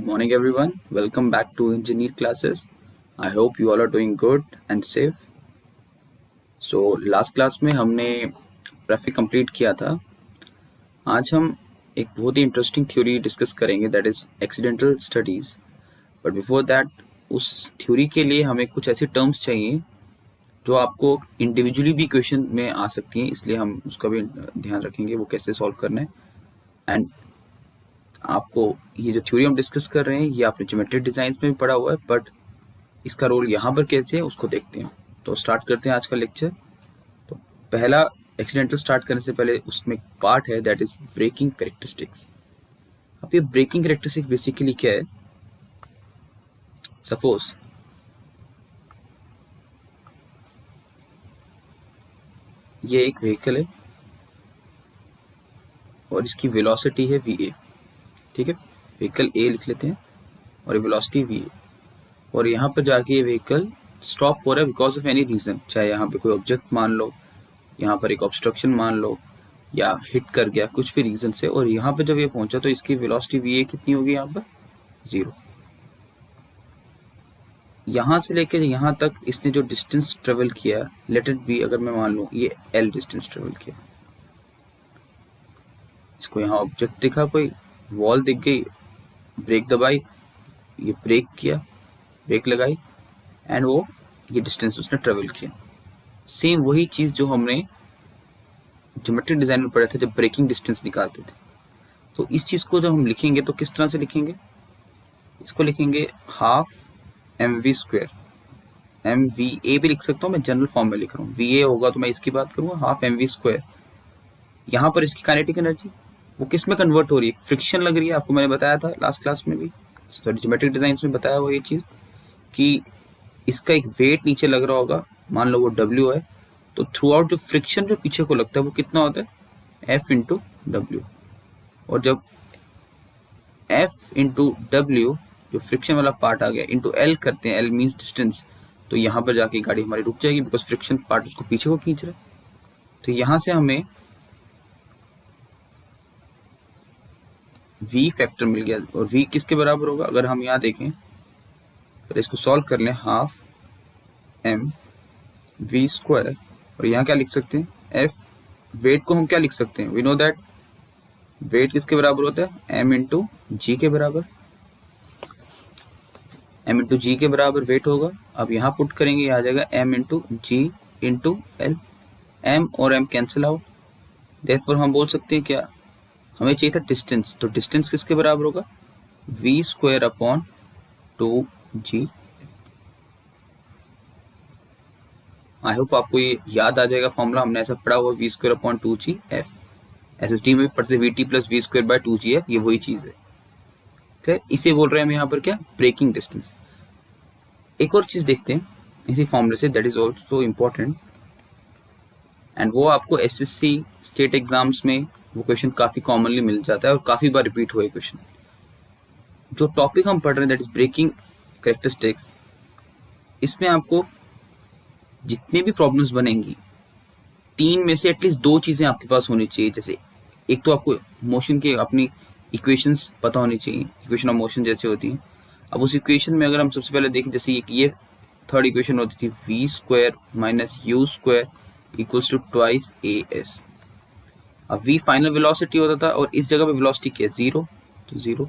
morning, everyone. Welcome back to Engineer Classes. I hope you all are doing good and safe. So, last class में हमने traffic complete किया था. आज हम एक बहुत ही इंटरेस्टिंग थ्योरी डिस्कस करेंगे, that is accidental studies. But before that, उस थ्योरी के लिए हमें कुछ ऐसी टर्म्स चाहिए जो आपको इंडिविजुअली भी क्वेश्चन में आ सकती हैं, इसलिए हम उसका भी ध्यान रखेंगे वो कैसे सॉल्व करना है. एंड आपको ये जो थ्योरी हम डिस्कस कर रहे हैं ये आपने ज्योमेट्रिक डिजाइन्स में भी पढ़ा हुआ है, बट इसका रोल यहाँ पर कैसे है उसको देखते हैं. तो स्टार्ट करते हैं आज का लेक्चर. तो पहला एक्सीडेंटल स्टार्ट करने से पहले उसमें एक पार्ट है दैट इज ब्रेकिंग कैरेक्टरिस्टिक्स. अब ये ब्रेकिंग कैरेक्टरिस्टिक बेसिकली क्या है? सपोज ये एक व्हीकल है और इसकी वेलोसिटी है va. ठीक है, व्हीकल a लिख लेते हैं और ये वेलोसिटी v है. और यहाँ पर जाके ये व्हीकल स्टॉप हो रहा है बिकॉज ऑफ एनी रीजन, चाहे यहाँ पे कोई ऑब्जेक्ट मान लो, यहाँ पर एक ऑब्स्ट्रक्शन मान लो, या हिट कर गया कुछ भी रीजन से. और यहाँ पे जब ये पहुंचा तो इसकी वेलोसिटी va कितनी होगी? यहाँ पर 0. यहाँ से लेकर यहाँ तक इसने जो डिस्टेंस ट्रेवल किया, लेट इट बी, अगर मैं मान लूँ ये l डिस्टेंस ट्रेवल किया. इसको यहाँ ऑब्जेक्ट दिखा, कोई वॉल दिख गई, ब्रेक दबाई, ये ब्रेक किया, ब्रेक लगाई, एंड वो ये डिस्टेंस उसने ट्रेवल किया. सेम वही चीज जो हमने ज्योमेट्रिक डिजाइन में पढ़ा था जब ब्रेकिंग डिस्टेंस निकालते थे. तो इस चीज को जब हम लिखेंगे तो किस तरह से लिखेंगे? इसको लिखेंगे हाफ mv². mva भी लिख सकता हूँ, मैं जनरल फॉर्म में लिख रहा हूँ. va होगा तो मैं इसकी बात करूंगा, हाफ mv². यहाँ पर इसकी काइनेटिक एनर्जी वो किस में कन्वर्ट हो रही है? फ्रिक्शन लग रही है. आपको मैंने बताया था लास्ट क्लास में भी, सॉरी ज्योमेट्रिक डिजाइन्स में बताया हुआ ये चीज कि इसका एक वेट नीचे लग रहा होगा, मान लो वो W है, तो थ्रू आउट जो फ्रिक्शन जो पीछे को लगता है वो कितना होता है? F into W. और जब F इंटू डब्ल्यू जो फ्रिक्शन वाला पार्ट आ गया इंटू L करते हैं, L मीन्स डिस्टेंस, तो यहाँ पर जाके गाड़ी हमारी रुक जाएगी बिकॉज फ्रिक्शन पार्ट उसको पीछे को खींच रहा है. तो यहाँ से हमें V फैक्टर मिल गया. और V किसके बराबर होगा? अगर हम यहाँ देखें तो इसको सॉल्व कर लें, हाफ mv². और यहाँ क्या लिख सकते हैं? F. वेट को हम क्या लिख सकते हैं? वी नो दैट वेट किसके बराबर होता है? m इंटू जी के बराबर. m इंटू जी के बराबर वेट होगा. अब यहाँ पुट करेंगे, यहाँ आ जाएगा m into g into L. m और m कैंसिल आउट. देयरफॉर हम बोल सकते हैं क्या? हमें चाहिए था डिस्टेंस, तो डिस्टेंस किसके बराबर होगा? v² upon 2g. I hope आपको ये याद आ जाएगा फॉर्मूला, हमने ऐसा पढ़ा हुआ v² अपॉन 2gf. SST में भी पढ़ते vt plus v² bye 2gf, ये वही चीज है. ठीक है, इसे बोल रहे हैं हम यहाँ पर क्या? Braking distance. एक और चीज देखते हैं इसी फॉर्मूले से, that is also important, and वो आपको SSC स्टेट एग्जाम्स में वो क्वेश्चन काफी कॉमनली मिल जाता है और काफी बार रिपीट हुए क्वेश्चन. जो टॉपिक हम पढ़ रहे हैं दैट इज ब्रेकिंग कैरेक्टरिस्टिक्स, इसमें आपको जितनी भी प्रॉब्लम्स बनेंगी, 3 में से एटलीस्ट 2 चीजें आपके पास होनी चाहिए. जैसे एक तो आपको मोशन के अपनी इक्वेशंस पता होनी चाहिए, इक्वेशन ऑफ मोशन जैसे होती हैं. अब उस इक्वेशन में अगर हम सबसे पहले देखें, जैसे ये थर्ड इक्वेशन होती थी v² minus u² equals to twice as. अब v फाइनल वेलोसिटी होता था और इस जगह पे वेलोसिटी क्या है? 0. तो 0.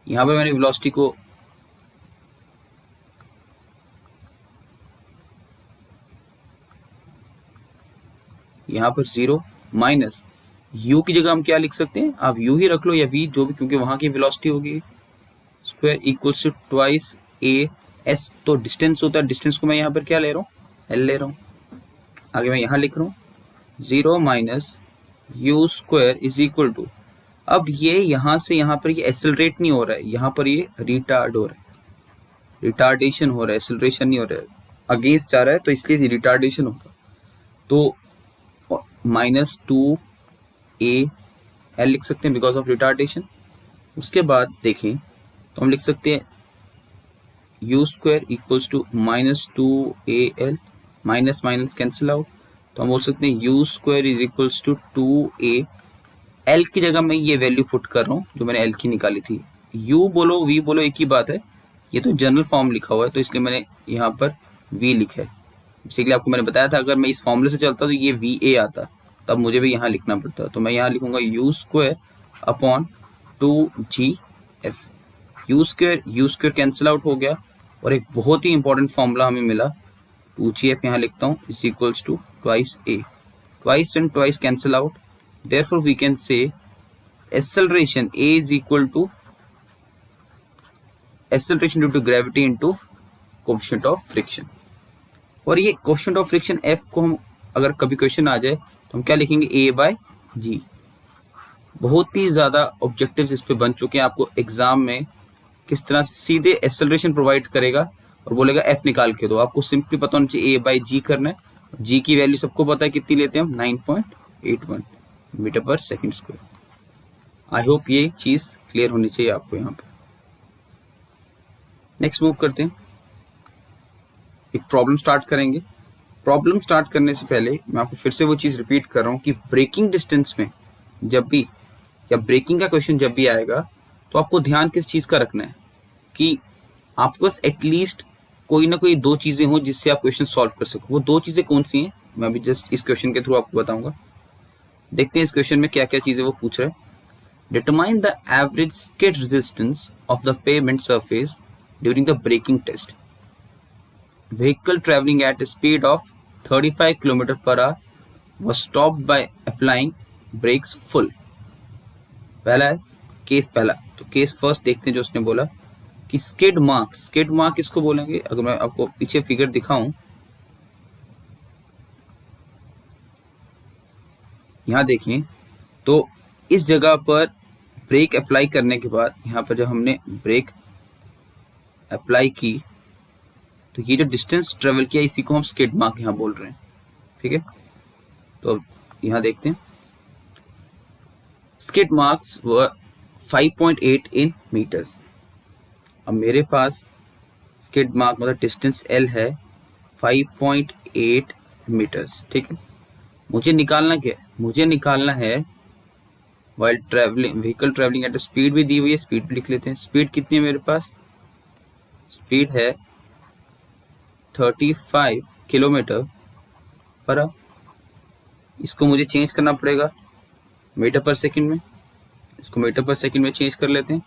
यहाँ पे मैंने वेलोसिटी को यहाँ पर 0 माइनस u की जगह हम क्या लिख सकते हैं? आप u ही रख लो या v, जो भी, क्योंकि वहां की वेलोसिटी होगी, square equals to twice a s. तो डिस्टेंस होता है, डिस्टेंस को मैं यहाँ पर क्या ले रहा हूँ? l ले रहा हूँ. आगे मैं यहाँ लिख रहा हूँ 0 minus u² is equal to, अब ये यहाँ से यहाँ पर ये एक्सेलरेट नहीं हो रहा है, यहाँ पर ये रिटार्ड हो रहा है, रिटार्डेशन हो रहा है, एक्सेलरेशन नहीं हो रहा है, अगेंस्ट जा रहा है, तो इसलिए रिटार्डेशन होगा. तो माइनस 2a l लिख सकते हैं बिकॉज ऑफ रिटार्डेशन. उसके बाद देखें तो हम लिख सकते हैं u² equals to minus 2al, minus minus cancel out. तो हम बोल सकते हैं u² is equals to 2a. l की जगह मैं ये वैल्यू पुट कर रहा हूँ जो मैंने l की निकाली थी, यू बोलो वी बोलो एक ही बात है, ये तो जनरल फॉर्म लिखा हुआ है तो इसलिए मैंने यहाँ पर वी लिखा है। बेसिकली आपको मैंने बताया था अगर मैं इस फॉर्मूले से चलता तो ये वी ए आता, तब मुझे भी यहाँ लिखना पड़ता, तो मैं यहाँ लिखूंगा you square upon 2GF। You square cancel out हो गया और एक बहुत ही इंपॉर्टेंट फॉर्मूला हमें मिला 2GF, यहाँ लिखता हूँ, is equals to twice a. Twice and twice cancel out, therefore we can say acceleration A is equal to acceleration due to gravity into coefficient of friction। और ये coefficient of friction F को हम अगर कभी question आ जाए तो हम क्या लिखेंगे, A by G। बहुत ही ज़्यादा ऑब्जेक्टिव्स इस पे बन चुके हैं, आपको एग्जाम में किस तरह सीधे एक्सेलरेशन प्रोवाइड करेगा और बोलेगा F निकाल के दो, आपको सिंपली पता होना चाहिए A by G करना है। G की वैल्यू सबको पता है कितनी लेते हैं हम, 9.81 मीटर पर सेकेंड स्क्वायर। आई होप ये चीज क्लियर होनी चाहिए आपको यहाँ पे। नेक्स्ट मूव करते हैं, एक प्रॉब्लम स्टार्ट करेंगे। प्रॉब्लम स्टार्ट करने से पहले मैं आपको फिर से वो चीज रिपीट कर रहा हूँ कि ब्रेकिंग डिस्टेंस में जब भी या ब्रेकिंग का क्वेश्चन जब भी आएगा तो आपको ध्यान किस चीज का रखना है कि आपके पास एटलीस्ट कोई ना कोई दो चीजें हो जिससे आप क्वेश्चन सॉल्व कर सको। वो दो चीजें कौन सी हैं मैं अभी जस्ट इस क्वेश्चन के थ्रू आपको बताऊंगा। देखते हैं इस क्वेश्चन में क्या क्या चीजें वो पूछ रहे हैं। Determine the average skid resistance of the pavement surface during the braking test. Vehicle traveling at a speed of 35 km per hour was stopped by applying brakes full। पहला है केस पहला, तो केस फर्स्ट देखते हैं जो उसने बोला कि स्किड मार्क किसको बोलेंगे। अगर मैं आपको पीछे फिगर दिखाऊं, यहाँ देखिए तो इस जगह पर ब्रेक अप्लाई करने के बाद यहाँ पर जब हमने ब्रेक अप्लाई की तो ये जो डिस्टेंस ट्रेवल किया इसी को हम स्किड मार्क यहाँ बोल रहे हैं, ठीक है। तो यहाँ देखते हैं स्किड मार्क्स व 5.8 इन मीटर्स। अब मेरे पास स्किड मार्क मतलब डिस्टेंस L है 5.8 मीटर्स, ठीक है। मुझे निकालना क्या है, मुझे निकालना है while travelling vehicle travelling at speed भी दी हुई है, स्पीड भी लिख लेते हैं। स्पीड कितनी है मेरे पास, स्पीड है 35 किलोमीटर पर आवर। इसको मुझे चेंज करना पड़ेगा मीटर पर सेकंड में, इसको मीटर पर सेकंड में चेंज कर लेते हैं।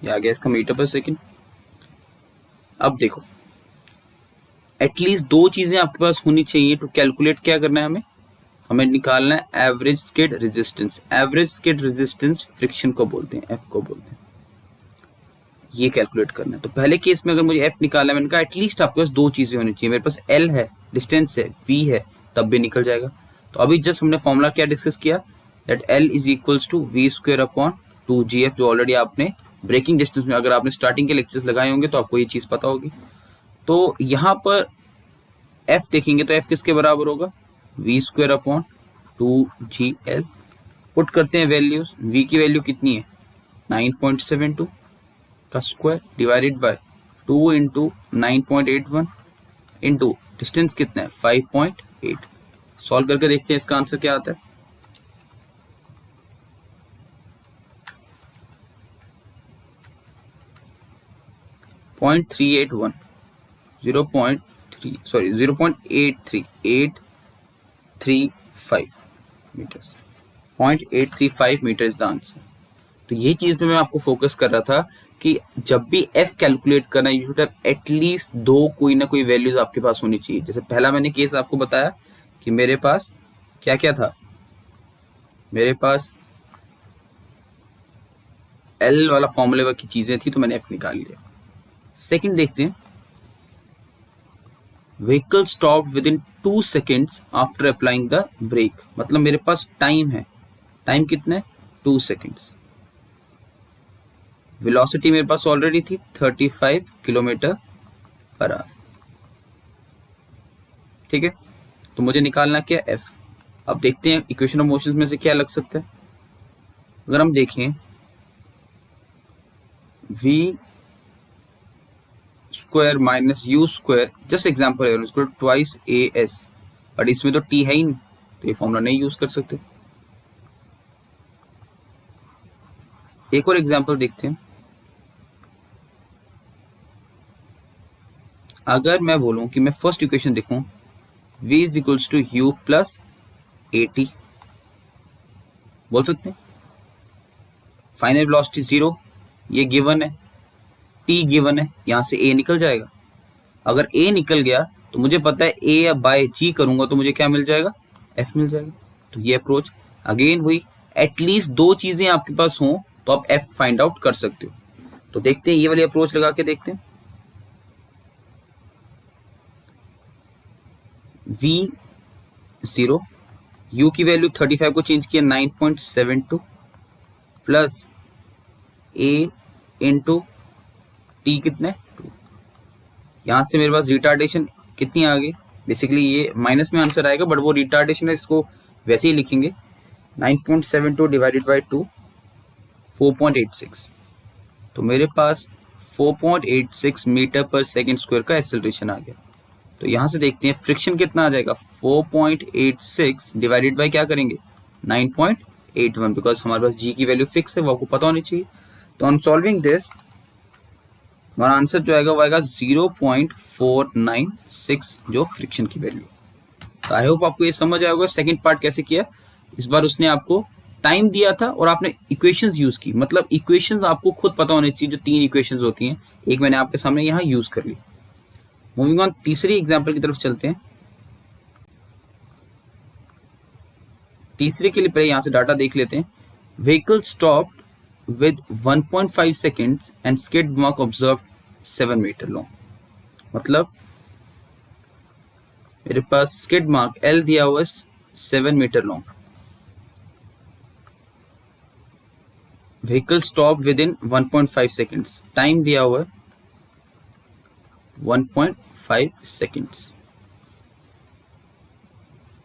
ये आ गया इसका मीटर पर सेकंड। अब देखो एटलीस्ट दो चीजें आपके पास होनी चाहिए तो कैलकुलेट क्या करना है हमें निकालना है average skid resistance. Average skid resistance friction को बोलते हैं, एफ को बोलते हैं, ये कैलकुलेट करना है। तो पहले केस में अगर मुझे एफ निकालना है, मैंने कहा एटलीस्ट आपके पास दो चीजें होनी चाहिए। मेरे पास एल है, डिस्टेंस है, वी है, तब भी निकल जाएगा। तो अभी जस्ट हमने फॉर्मूला क्या डिस्कस किया, that L is equals to V square upon 2GF, जो ऑलरेडी आपने ब्रेकिंग डिस्टेंस में अगर आपने स्टार्टिंग के लेक्चर्स लगाए होंगे तो आपको ये चीज पता होगी। तो यहाँ पर एफ देखेंगे तो एफ किसके बराबर होगा, we square upon 2GL। Put करते हैं वैल्यूज, वी की वैल्यू कितनी है 9.72 का square divided by 2 into 9.81 into distance कितना है 5.8। सॉल्व करके देखते हैं इसका आंसर क्या आता है। Point 381 0.835 meters, 0.835 meter is the answer. तो ये चीज पे मैं आपको फोकस कर रहा था कि जब भी एफ कैलकुलेट करना यू शुड हैव एटलीस्ट दो कोई ना कोई वैल्यूज आपके पास होनी चाहिए। जैसे पहला मैंने केस आपको बताया कि मेरे पास क्या क्या था, मेरे पास एल वाला फॉर्मूले की चीजें थी तो मैंने एफ निकाल लिया। सेकंड देखते हैं, vehicle stop within 2 seconds after applying the brake. मतलब मेरे पास टाइम है, टाइम कितना है 2 सेकेंड्स। वेलोसिटी मेरे पास ऑलरेडी थी 35 किलोमीटर पर आवर, ठीक है। तो मुझे निकालना क्या, एफ। अब देखते हैं इक्वेशन ऑफ मोशन में से क्या लग सकता है। अगर हम देखें v square minus u square, just example है, उसको ट्वाइस ए एस, बट इसमें तो टी है ही नहीं, तो ये फॉर्मूला नहीं यूज कर सकते। एक और एग्जाम्पल देखते हैं। अगर मैं बोलूं कि मैं फर्स्ट इक्वेशन देखूं v is equals to u plus a t, बोल सकते हैं फाइनल वेलोसिटी 0, ये गिवन है, t गिवन है, यहां से a निकल जाएगा। अगर a निकल गया तो मुझे पता है a या बाय g करूंगा तो मुझे क्या मिल जाएगा, f मिल जाएगा। तो ये अप्रोच अगेन हुई, एटलीस्ट दो चीजें आपके पास हों तो आप f फाइंड आउट कर सकते हो। तो देखते हैं, ये वाली अप्रोच लगा के देखते हैं। v 0, u की वैल्यू 35 को चेंज किया 9.72 प्लस a इंटू टी कितने 2, यहां से मेरे पास रिटार्डेशन कितनी आ गई, बेसिकली ये माइनस में आंसर आएगा बट वो रिटार्डेशन है, इसको वैसे ही लिखेंगे 9.72 डिवाइडेड बाई 2 4.86, तो मेरे पास 4.86 मीटर पर सेकेंड स्क्वायर का एक्सेलरेशन आ गया। तो यहां से देखते हैं फ्रिक्शन कितना आ जाएगा, 4.86 डिवाइडेड बाई क्या करेंगे 9.81, बिकॉज हमारे पास g की वैल्यू फिक्स है, वो आपको पता होनी चाहिए। तो ऑन सॉल्विंग दिस हमारा आंसर जो आएगा वो आएगा 0.496 जो फ्रिक्शन की वैल्यू। तो आई होप आपको ये समझ आया होगा सेकंड पार्ट कैसे किया। इस बार उसने आपको टाइम दिया था और आपने इक्वेशंस यूज की, मतलब इक्वेशंस आपको खुद पता होनी चाहिए, जो 3 इक्वेशंस होती हैं, एक मैंने आपके सामने यहाँ यूज कर ली। मूविंग ऑन, तीसरी एग्जाम्पल की तरफ चलते हैं। तीसरे के लिए पहले यहां से डाटा देख लेते हैं। Vehicle stopped 1.5 seconds and skid mark observe 7 meter long, मतलब मेरे पास स्किड मार्क L दिया हुआ है 7 meter long. Vehicle stop within 1.5 seconds, time दिया हुआ है 1.5 सेकेंड्स,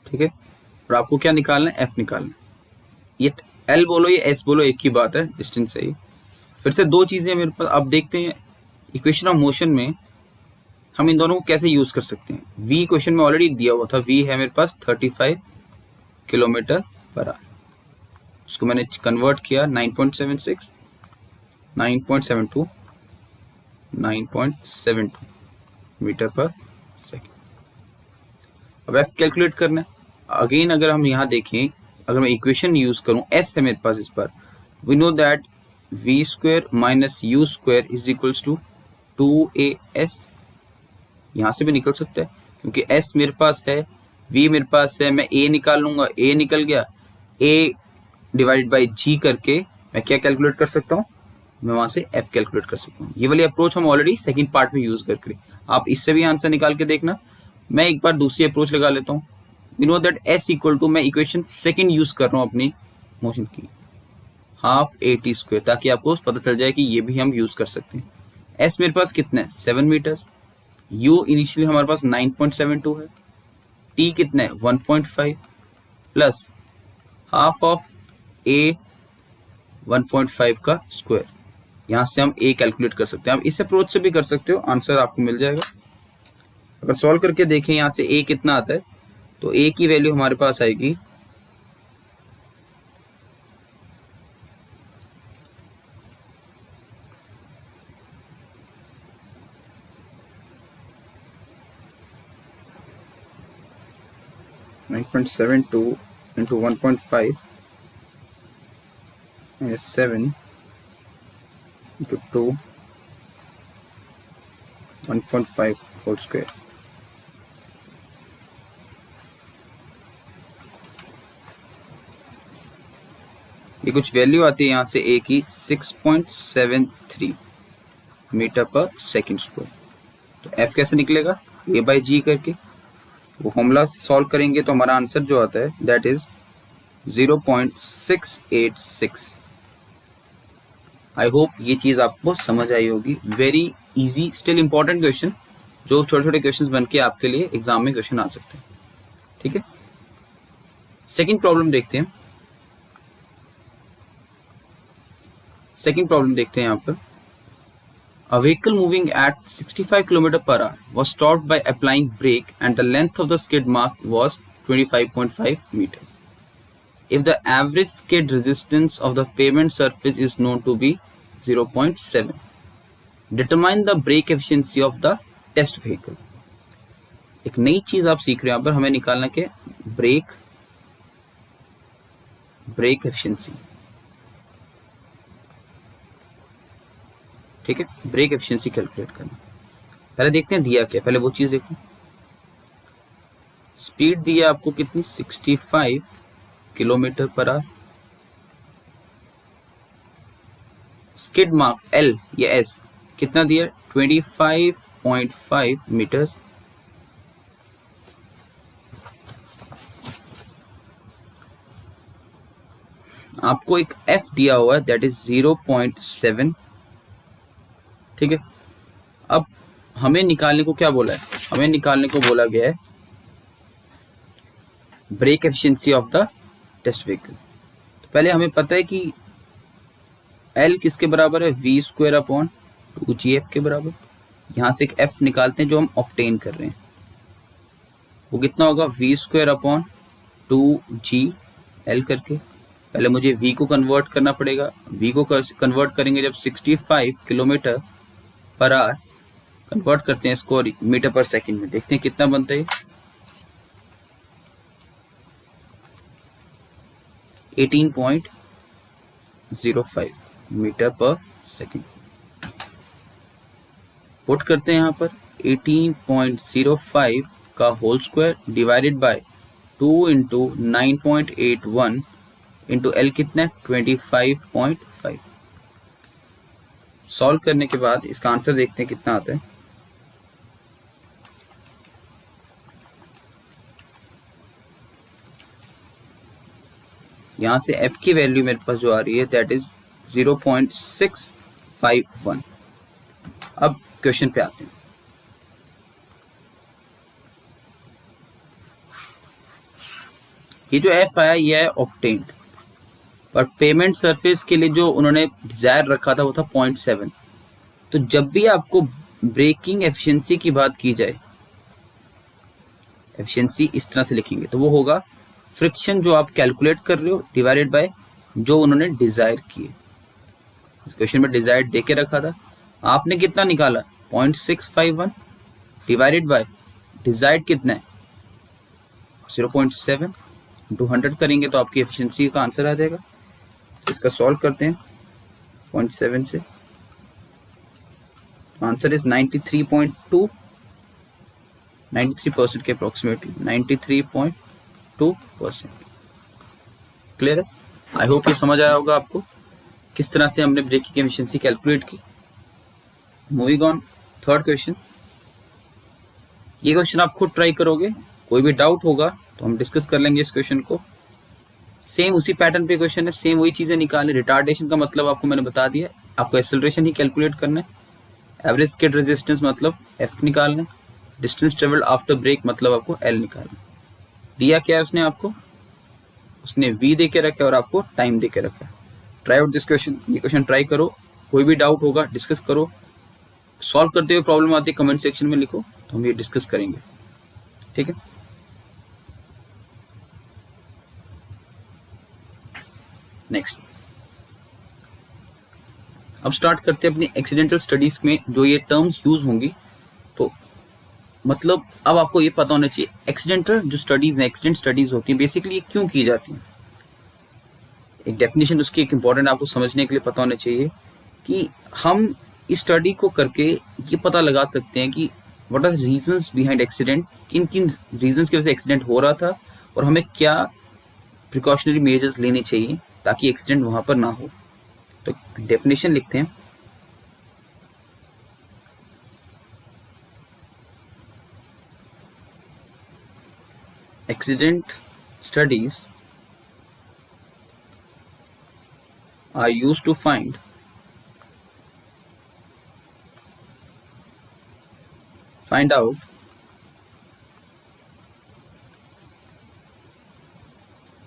ठीक है। और आपको क्या निकालना है, F निकालना है। ये L बोलो या S बोलो एक ही बात है, डिस्टेंस सही। फिर से दो चीजें मेरे पास, अब देखते हैं इक्वेशन ऑफ मोशन में हम इन दोनों को कैसे यूज कर सकते हैं। v इक्वेशन में ऑलरेडी दिया हुआ था, v है मेरे पास 35 किलोमीटर पर आवर, उसको मैंने कन्वर्ट किया 9.76 9.72 9.72 मीटर पर सेकेंड। अब F कैलकुलेट करना है। अगेन अगर हम यहाँ देखें, अगर मैं इक्वेशन यूज करूं, S है मेरे पास इस पर, we know that v square minus u square is equals to 2as, यहां से भी निकल सकता है क्योंकि S मेरे पास है, v मेरे पास है, मैं a निकाल लूंगा, a निकल गया, a डिवाइडेड बाई g करके मैं क्या कैलकुलेट कर सकता हूँ, मैं वहां से f कैलकुलेट कर सकता हूँ। ये वाली अप्रोच हम ऑलरेडी सेकंड पार्ट में यूज करके, आप इससे भी आंसर निकाल के देखना। मैं एक बार दूसरी अप्रोच लगा लेता हूँ। We know that s equal to, मैं इक्वेशन सेकंड यूज कर रहा हूँ अपनी मोशन की, हाफ ए टी स्क्वायर, ताकि आपको पता चल जाए कि ये भी हम यूज कर सकते हैं। s मेरे पास कितना है 7 मीटर, u इनिशियली हमारे पास 9.72 है, t कितना है 1.5 प्लस हाफ ऑफ a 1.5 का स्क्वायर, यहां से हम a कैलकुलेट कर सकते हैं। आप इस अप्रोच से भी कर सकते हो, आंसर आपको मिल जाएगा। अगर सॉल्व करके देखें यहां से a कितना आता है, तो a की वैल्यू हमारे पास आएगी 9.72 into 1.5 is 7 into 2 1.5 whole square. ये कुछ वैल्यू आती है यहाँ से a की 6.73 मीटर पर सेकेंड स्क्वायर। तो f कैसे निकलेगा, a बाई जी करके, वो फॉर्मूला सॉल्व करेंगे तो हमारा आंसर जो आता है दैट इज 0.686। आई होप ये चीज आपको समझ आई होगी। Very easy, still important question, जो छोटे छोटे क्वेश्चन बन के आपके लिए एग्जाम में क्वेश्चन आ सकते हैं, ठीक है। सेकंड प्रॉब्लम देखते हैं। सेकंड प्रॉब्लम देखते हैं यहाँ पर। A vehicle moving at 65 km/h was stopped by applying brake and the length of the skid mark was 25.5 meters. If the average skid resistance of the pavement surface is known to be 0.7, determine the brake efficiency of the test vehicle. एक नई चीज आप सीख रहे हो यहाँ पर, हमें निकालना के ब्रेक एफिशिएंसी, ठीक है, ब्रेक एफिशिएंसी कैलकुलेट करना। पहले देखते हैं दिया क्या, पहले वो चीज देखो। स्पीड दिया आपको कितनी, 65 km/h। स्किड मार्क एल या एस कितना दिया, 25.5 मीटर्स। आपको एक एफ दिया हुआ है दैट इज 0.7, ठीक है। अब हमें निकालने को क्या बोला है, हमें निकालने को बोला गया है brake efficiency of the test vehicle. तो पहले हमें पता है कि एल किसके बराबर है, वी स्क्वायर अपॉन 2gf के बराबर। यहां से एक एफ निकालते हैं जो हम ऑब्टेन कर रहे हैं, वो कितना होगा, वी स्क्वायर अपॉन 2gl करके। पहले मुझे v को कन्वर्ट करना पड़ेगा, v को कन्वर्ट करेंगे जब 65 km/h कन्वर्ट करते हैं इसको मीटर पर सेकंड में, देखते हैं कितना बनता है। 18.05 मीटर पर सेकंड। पुट करते हैं यहाँ पर 18.05 का whole square divided by 2 into 9.81 into L कितना है, 25.5। सॉल्व करने के बाद इसका आंसर देखते हैं कितना आता है। यहां से f की वैल्यू मेरे पास जो आ रही है दैट इज 0.651। अब क्वेश्चन पे आते हैं। ये जो f आया ये है ऑब्टेन्ड, पर पेमेंट सरफेस के लिए जो उन्होंने डिजायर रखा था वो था 0.7। तो जब भी आपको ब्रेकिंग एफिशिएंसी की बात की जाए, एफिशिएंसी इस तरह से लिखेंगे तो वो होगा फ्रिक्शन जो आप कैलकुलेट कर रहे हो डिवाइडेड बाय जो उन्होंने डिजायर किए। इस क्वेश्चन में डिजायर दे के रखा था, आपने कितना निकाला 0.651 डिवाइडेड बाय डिजायर कितना है 0.7 इंटू 100 करेंगे तो आपकी एफिशिएंसी का आंसर आ जाएगा। इसका सॉल्व करते हैं 0.7 से, आंसर इज 93.2, 93% के अप्रोक्सीमेटली 93.2%। क्लियर है? आई होप ये समझ आया होगा आपको किस तरह से हमने ब्रेकिंग एफिशिएंसी कैलकुलेट की। Moving on, third question. ये क्वेश्चन आप खुद ट्राई करोगे, कोई भी डाउट होगा तो हम डिस्कस कर लेंगे इस क्वेश्चन को। सेम उसी पैटर्न पे क्वेश्चन है, सेम वही चीजें निकालने। रिटार्डेशन का मतलब आपको मैंने बता दिया, आपको एक्सेलरेशन ही कैलकुलेट करना है। एवरेज स्किड रेजिस्टेंस मतलब एफ निकालना है। डिस्टेंस ट्रेवल्ड आफ्टर ब्रेक मतलब आपको एल निकालना है। दिया क्या है उसने आपको, उसने v दे के रखा है और आपको टाइम दे के रखा है। ट्राई आउट दिस क्वेश्चन, ये क्वेश्चन ट्राई करो, कोई भी डाउट होगा डिस्कस करो। सॉल्व करते हुए प्रॉब्लम आती है कमेंट सेक्शन में लिखो तो हम ये डिस्कस करेंगे, ठीक है। नेक्स्ट, अब स्टार्ट करते हैं अपनी एक्सीडेंटल स्टडीज में जो ये टर्म्स यूज होंगी। तो मतलब अब आपको ये पता होना चाहिए एक्सीडेंटल जो स्टडीज हैं, एक्सीडेंट स्टडीज होती हैं बेसिकली ये क्यों की जाती हैं। एक डेफिनेशन उसकी एक इंपॉर्टेंट आपको समझने के लिए पता होना चाहिए कि हम इस स्टडी को करके ये पता लगा सकते हैं कि what are reasons behind accident, किन किन रीजंस की वजह से एक्सीडेंट हो रहा था और हमें क्या प्रिकॉशनरी मेजर्स लेने चाहिए ताकि एक्सीडेंट वहां पर ना हो। तो डेफिनेशन लिखते हैं। Accident studies are used to find out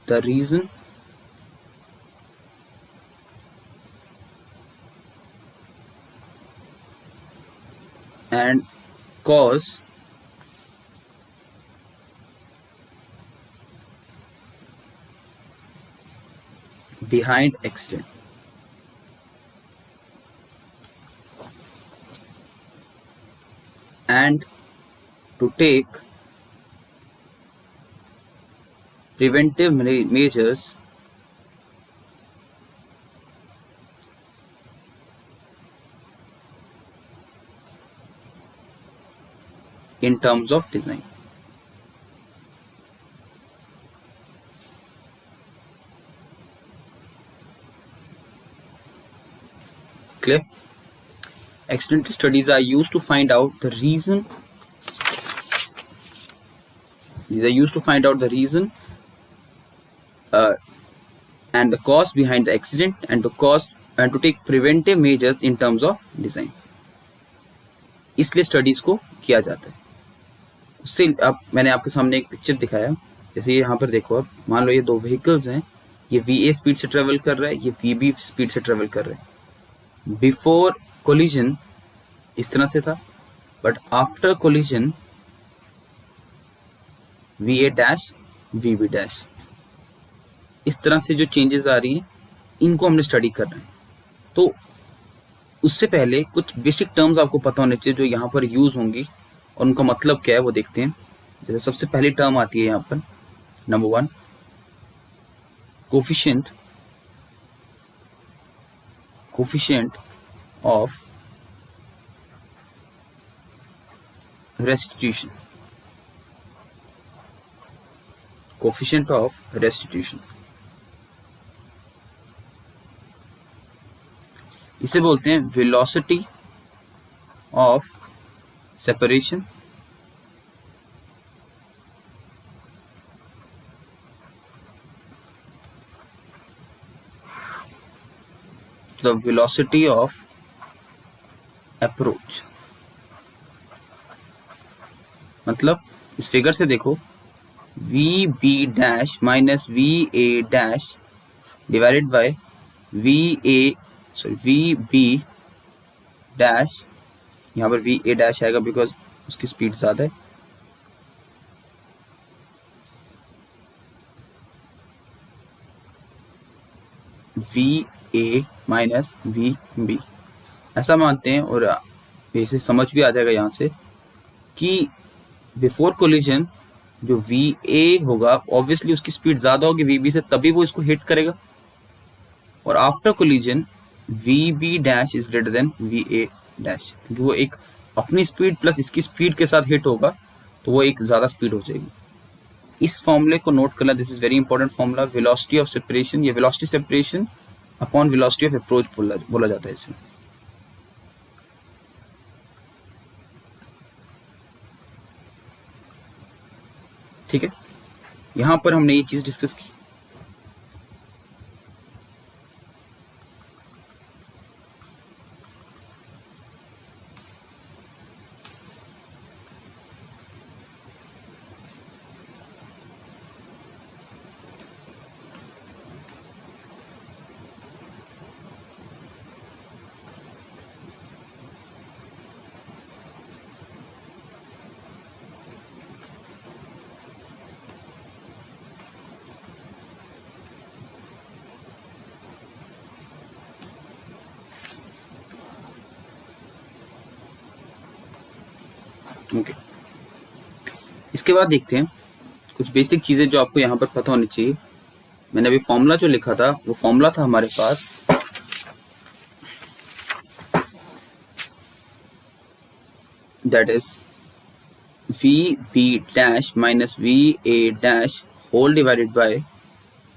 the reason and cos behind accident. And to take preventive measures in terms of design. Clear? Accidental studies are used to find out the reason. These are used to find out the reason and the cause behind the accident, and to take preventive measures in terms of design. इसलिए studies को किया जाता है. उससे अब मैंने आपके सामने एक पिक्चर दिखाया. जैसे यहाँ पर देखो, अब मान लो ये दो व्हीकल्स हैं. ये VA स्पीड से ट्रेवल कर रहा है, ये VB स्पीड से ट्रेवल कर रहा है. बिफोर कोलिजन इस तरह से था, but after collision VA dash VB dash इस तरह से जो चेंजेस आ रही हैं, इनको हमने स्टडी करना है. तो उससे पहले कुछ बेसिक टर्म्स आपको पता होने चाहिए जो यहाँ पर यूज होंगी और उनका मतलब क्या है वो देखते हैं. जैसे सबसे पहली टर्म आती है यहाँ पर, number 1, coefficient of restitution. Coefficient of restitution इसे बोलते हैं velocity of separation the velocity of approach. मतलब इस फिगर से देखो, VB dash minus VA dash divided by VB dash. यहाँ पर VA डैश आएगा बिकॉज उसकी स्पीड ज्यादा है. VA माइनस VB ऐसा मानते हैं, और इसे समझ भी आ जाएगा यहाँ से कि बिफोर कोलिजन जो VA होगा ऑब्वियसली उसकी स्पीड ज्यादा होगी VB से, तभी वो इसको हिट करेगा. और after collision VB dash is greater than VA dash, क्योंकि वो एक अपनी स्पीड प्लस इसकी स्पीड के साथ हिट होगा तो वो एक ज्यादा स्पीड हो जाएगी. इस फॉर्मूले को नोट करना, this is very important formula. Velocity of separation, ये velocity separation upon velocity of approach बोला जाता है इसे. ठीक है, यहां पर हमने ये चीज डिस्कस की. ओके, इसके बाद देखते हैं कुछ बेसिक चीजें जो आपको यहाँ पर पता होनी चाहिए. मैंने अभी फॉर्मूला जो लिखा था वो फॉर्मूला था हमारे पास that is VB dash minus VA dash whole divided by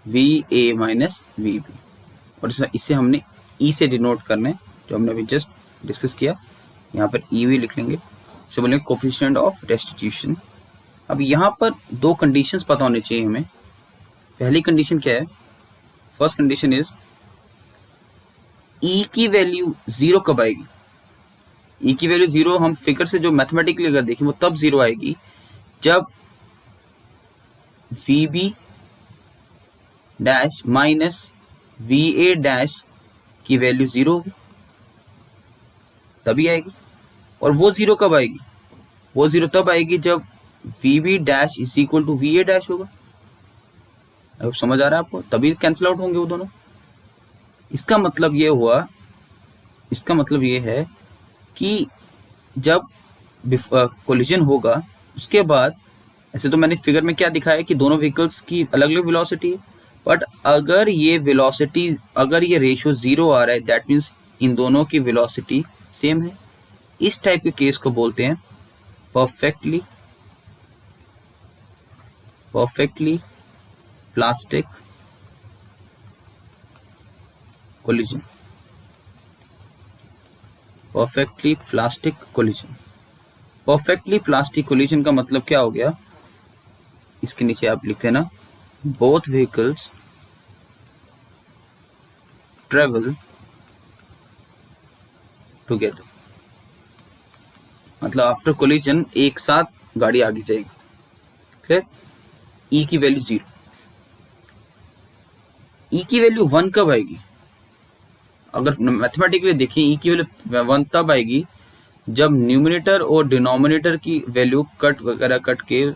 VA minus VB. और इससे हमने E से डिनोट करना है, जो हमने अभी जस्ट डिस्कस किया. यहाँ पर E भी लिख लेंगे. इसे बोलेंगे कोफिशिएंट ऑफ रेस्टिट्यूशन. अब यहाँ पर दो कंडीशंस पता होने चाहिए हमें. पहली कंडीशन क्या है? फर्स्ट कंडीशन इज E की वैल्यू 0 कब आएगी? E की वैल्यू 0 हम फिगर से जो मैथमेटिकली अगर देखें वो तब 0 आएगी जब VB dash minus VA dash की वैल्यू 0 होगी, तभी आएगी. और वो जीरो कब आएगी? वो जीरो तब आएगी जब V B dash is equal to V A dash होगा। अब समझ आ रहा है आपको? तभी कैंसिल आउट होंगे वो दोनों। इसका मतलब ये हुआ, इसका मतलब ये है कि जब कोलिजन होगा उसके बाद, ऐसे तो मैंने फिगर में क्या दिखाया कि दोनों व्हीकल्स की अलग अलग वेलोसिटी है, बट अगर ये वेलोसिटी, अगर ये रेशियो जीरो आ रहा है, दैट मीन्स इन दोनों की वेलोसिटी सेम है। इस टाइप के केस को बोलते हैं perfectly plastic collision. Perfectly plastic collision. Perfectly plastic collision का मतलब क्या हो गया? इसके नीचे आप लिखते हैं ना, बोथ व्हीकल्स ट्रेवल टुगेदर। मतलब आफ्टर कोलिजन एक साथ गाड़ी आगे जाएगी। क्लियर? ई की वैल्यू जीरो। ई की वैल्यू वन कब आएगी? अगर मैथमेटिकली देखिए, ई की वैल्यू वन तब आएगी जब न्यूमरेटर और डिनोमिनेटर की वैल्यू कट वगैरह कट के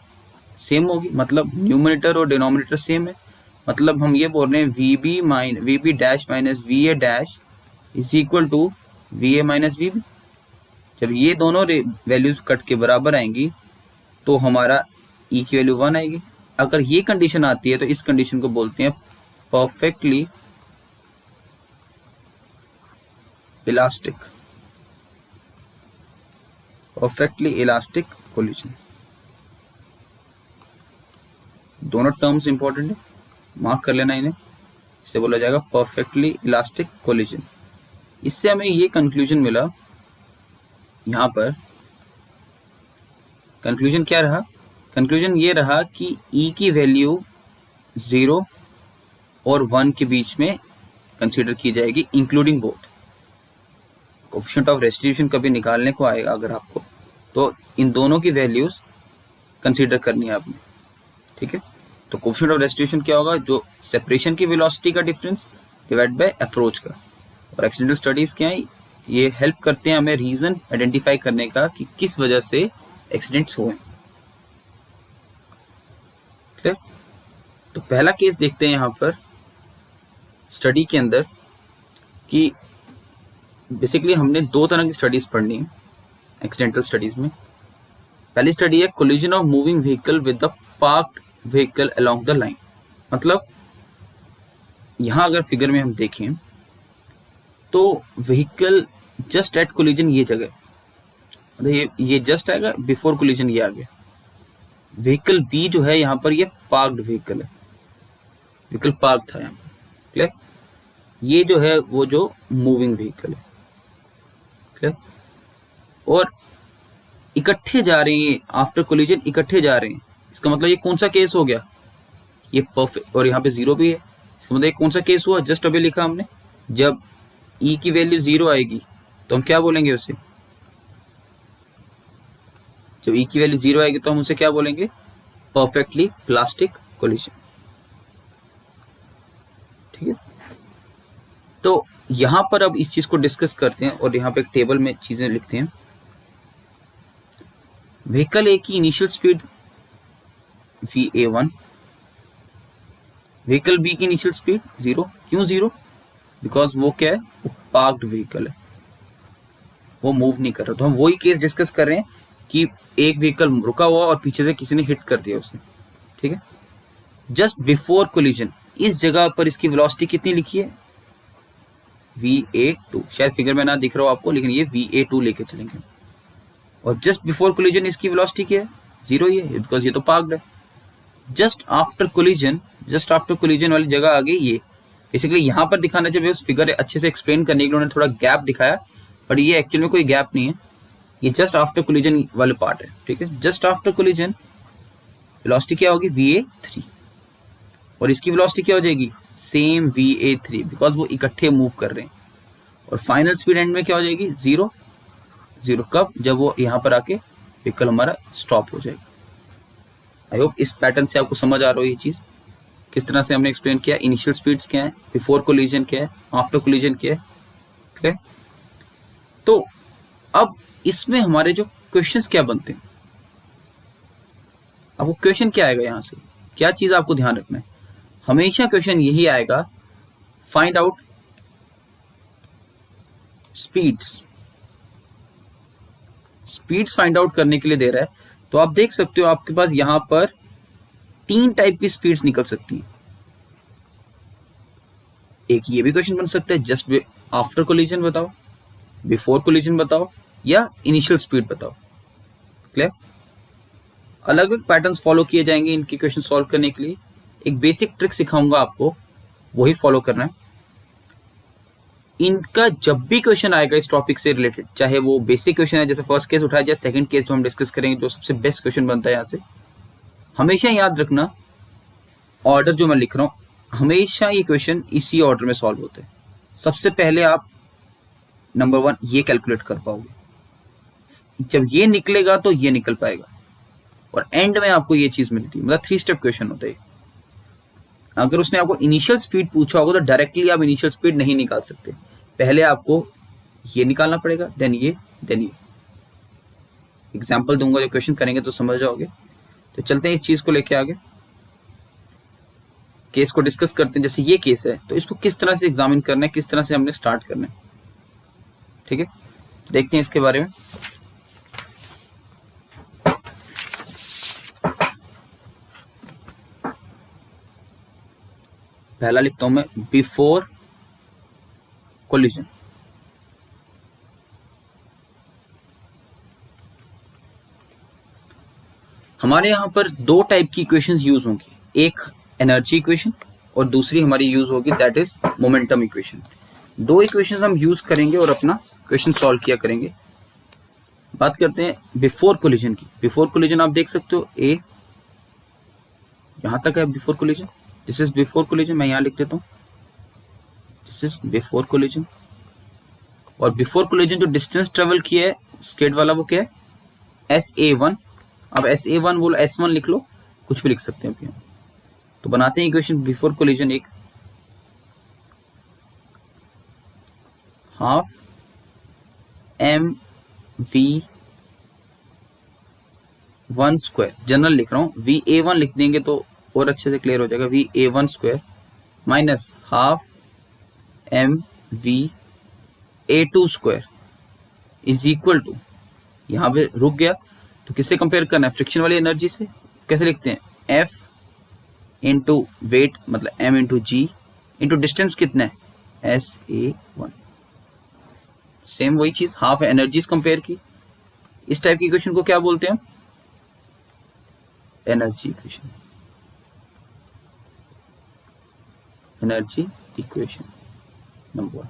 सेम होगी। मतलब न्यूमरेटर और डिनोमिनेटर सेम है, मतलब हम ये बोल रहे हैं V B dash minus V A dash is equal to V A minus V B. जब ये दोनों वैल्यूज कट के बराबर आएंगी तो हमारा ई की वैल्यू वन आएगी। अगर ये कंडीशन आती है तो इस कंडीशन को बोलते हैं परफेक्टली इलास्टिक कोलिजन। दोनों टर्म्स इंपॉर्टेंट है, मार्क कर लेना इन्हें। इससे बोला जाएगा परफेक्टली इलास्टिक कोलिजन। इससे हमें ये कंक्लूजन मिला, यहां पर कंक्लूजन क्या रहा? कंक्लूजन ये रहा कि ई की वैल्यू जीरो और वन के बीच में कंसीडर की जाएगी, including both. Coefficient of restitution कभी निकालने को आएगा अगर आपको, तो इन दोनों की वैल्यूज कंसीडर करनी है आपने। ठीक है, तो कोएफिशिएंट ऑफ रेस्टिट्यूशन क्या होगा? जो सेपरेशन की वेलोसिटी का डिफरेंस डिवाइड बाय अप्रोच का। और एक्सीडेंटल स्टडीज क्या है? ये हेल्प करते हैं हमें रीजन आइडेंटिफाई करने का कि किस वजह से एक्सीडेंट्स हुए। क्लियर? तो पहला केस देखते हैं यहां पर स्टडी के अंदर कि बेसिकली हमने दो तरह की स्टडीज पढ़नी है एक्सीडेंटल स्टडीज में। पहली स्टडी है collision of moving vehicle with the parked vehicle along the line. मतलब यहां अगर फिगर में हम देखें तो व्हीकल जस्ट एट कोलिजन ये जगह, मतलब ये जस्ट आएगा, बिफोर कोलिजन ये आ गया। व्हीकल बी जो है यहाँ पर ये पार्क्ड व्हीकल है, व्हीकल पार्क था यहाँ पर। क्लियर? ये जो है वो जो मूविंग व्हीकल है। क्लियर? और इकट्ठे जा रहे हैं आफ्टर कोलिजन, इकट्ठे जा रहे हैं। इसका मतलब ये कौन सा केस हो गया? ये परफेक्ट, और यहाँ पे जीरो भी है। इसका मतलब ये कौन सा केस हुआ? जस्ट अभी लिखा हमने, जब ई की वैल्यू जीरो आएगी तो हम क्या बोलेंगे उसे? जब ई की वैल्यू जीरो आएगी तो हम उसे क्या बोलेंगे? Perfectly plastic collision. ठीक है, तो यहां पर अब इस चीज को डिस्कस करते हैं और यहाँ पे एक टेबल में चीजें लिखते हैं। व्हीकल ए की initial speed va1, vehicle B की इनिशियल स्पीड जीरो। क्यों जीरो? बिकॉज वो क्या है? वो पार्क्ड व्हीकल है, वो मूव नहीं कर रहा। तो हम वही केस डिस्कस कर रहे हैं कि एक व्हीकल रुका हुआ और पीछे से किसी ने हिट कर दिया उसने। ठीक है, जस्ट बिफोर कोलिजन इस जगह पर इसकी वेलोसिटी कितनी लिखी है? va2। शायद फिगर में ना दिख रहा हो आपको, लेकिन ये va2 लेके चलेंगे। और जस्ट बिफोर कोलिजन इसकी वेलोसिटी क्या है? जीरो ही है, बिकॉज ये तो पार्क्ड है। जस्ट आफ्टर कोलिजन वाली जगह आ गई ये। बेसिकली यहां पर दिखाना चाहिए, उस फिगर अच्छे से एक्सप्लेन करने के लिए उन्होंने थोड़ा गैप दिखाया, बट ये एक्चुअल में कोई गैप नहीं है, ये जस्ट आफ्टर कोलिजन वाले पार्ट है। ठीक है, जस्ट आफ्टर कोलिजन वेलोसिटी क्या होगी? va3। और इसकी वेलोसिटी क्या हो जाएगी? सेम va3, बिकॉज वो इकट्ठे मूव कर रहे हैं। और फाइनल स्पीड एंड में क्या हो जाएगी? जीरो। जीरो कब? जब वो यहाँ पर आके व्हीकल हमारा स्टॉप हो जाएगा। आई होप इस पैटर्न से आपको समझ आ रहा हो ये चीज, किस तरह से हमने एक्सप्लेन किया। इनिशियल स्पीड्स क्या है, बिफोर कोलिजन क्या है, आफ्टर कोलिजन क्या है। ठीक है, तो अब इसमें हमारे जो क्वेश्चंस क्या बनते हैं, अब वो क्वेश्चन क्या आएगा, यहां से क्या चीज आपको ध्यान रखना है, हमेशा क्वेश्चन यही आएगा, find out speeds. Speeds find out करने के लिए दे रहा है, तो आप देख सकते हो आपके पास यहां पर 3 टाइप की स्पीड्स निकल सकती हैं। एक ये भी क्वेश्चन बन सकता है, जस्ट आफ्टर कोलिजन बताओ, बिफोर कोलिजन बताओ, या इनिशियल स्पीड बताओ। क्लियर? अलग अलग पैटर्न्स फॉलो किए जाएंगे इनके क्वेश्चन सॉल्व करने के लिए। एक बेसिक ट्रिक सिखाऊंगा आपको, वही फॉलो करना है। इनका जब भी क्वेश्चन आएगा इस टॉपिक से रिलेटेड, चाहे वो बेसिक क्वेश्चन है, जैसे फर्स्ट केस उठाया जाए, सेकंड केस जो हम डिस्कस करेंगे, जो सबसे बेस्ट क्वेश्चन बनता है यहाँ से, हमेशा याद रखना ऑर्डर जो मैं लिख रहा हूँ, हमेशा ये क्वेश्चन इसी ऑर्डर में सॉल्व होते हैं। सबसे पहले आप नंबर 1 ये कैलकुलेट कर पाओगे, जब ये निकलेगा तो ये निकल पाएगा, और एंड में आपको ये चीज मिलती है। मतलब 3 स्टेप क्वेश्चन होता है। अगर उसने आपको इनिशियल स्पीड पूछा होगा तो डायरेक्टली आप इनिशियल स्पीड नहीं निकाल सकते, पहले आपको ये निकालना पड़ेगा, देन ये, देन ये। एग्जाम्पल दूंगा, जो क्वेश्चन करेंगे तो समझ जाओगे। तो चलते हैं इस चीज को लेके आगे, केस को डिस्कस करते हैं। जैसे ये केस है, तो इसको किस तरह से एग्जामिन करना है, किस तरह से हमने स्टार्ट करना है, ठीक है। तो देखते हैं इसके बारे में। पहला लिखता हूं मैं, बिफोर कोलिजन। हमारे यहां पर 2 टाइप की इक्वेशंस यूज होंगी, एक एनर्जी इक्वेशन और दूसरी हमारी यूज होगी that is momentum equation. 2 equations हम यूज करेंगे और अपना क्वेश्चन सॉल्व किया करेंगे। बात करते हैं बिफोर कोलिजन की। बिफोर कोलिजन आप देख सकते हो, ए यहां तक है before collision, this is before collision, मैं यहां लिख देता हूं, दिस इज बिफोर कोलिजन। और बिफोर कोलिजन जो डिस्टेंस ट्रेवल किया है स्केट वाला, वो क्या है, SA1। अब SA1 बोलो, S1 लिख लो, कुछ भी लिख सकते हैं अभी। तो बनाते हैं इक्वेशन बिफोर कोलिजन, एक हाफ mv1 स्क्वायर, जनरल लिख रहा हूं, VA1 लिख देंगे तो और अच्छे से क्लियर हो जाएगा, VA1 square minus half mv_A2 square is equal to, यहां पे रुक गया तो किससे कंपेयर करना है, फ्रिक्शन वाली एनर्जी से। कैसे लिखते हैं, F इंटू वेट मतलब m into g into distance कितना है, SA1। सेम वही चीज, हाफ एनर्जीज कंपेयर की। इस टाइप की इक्वेशन को क्या बोलते हैं, energy equation, energy equation number 1।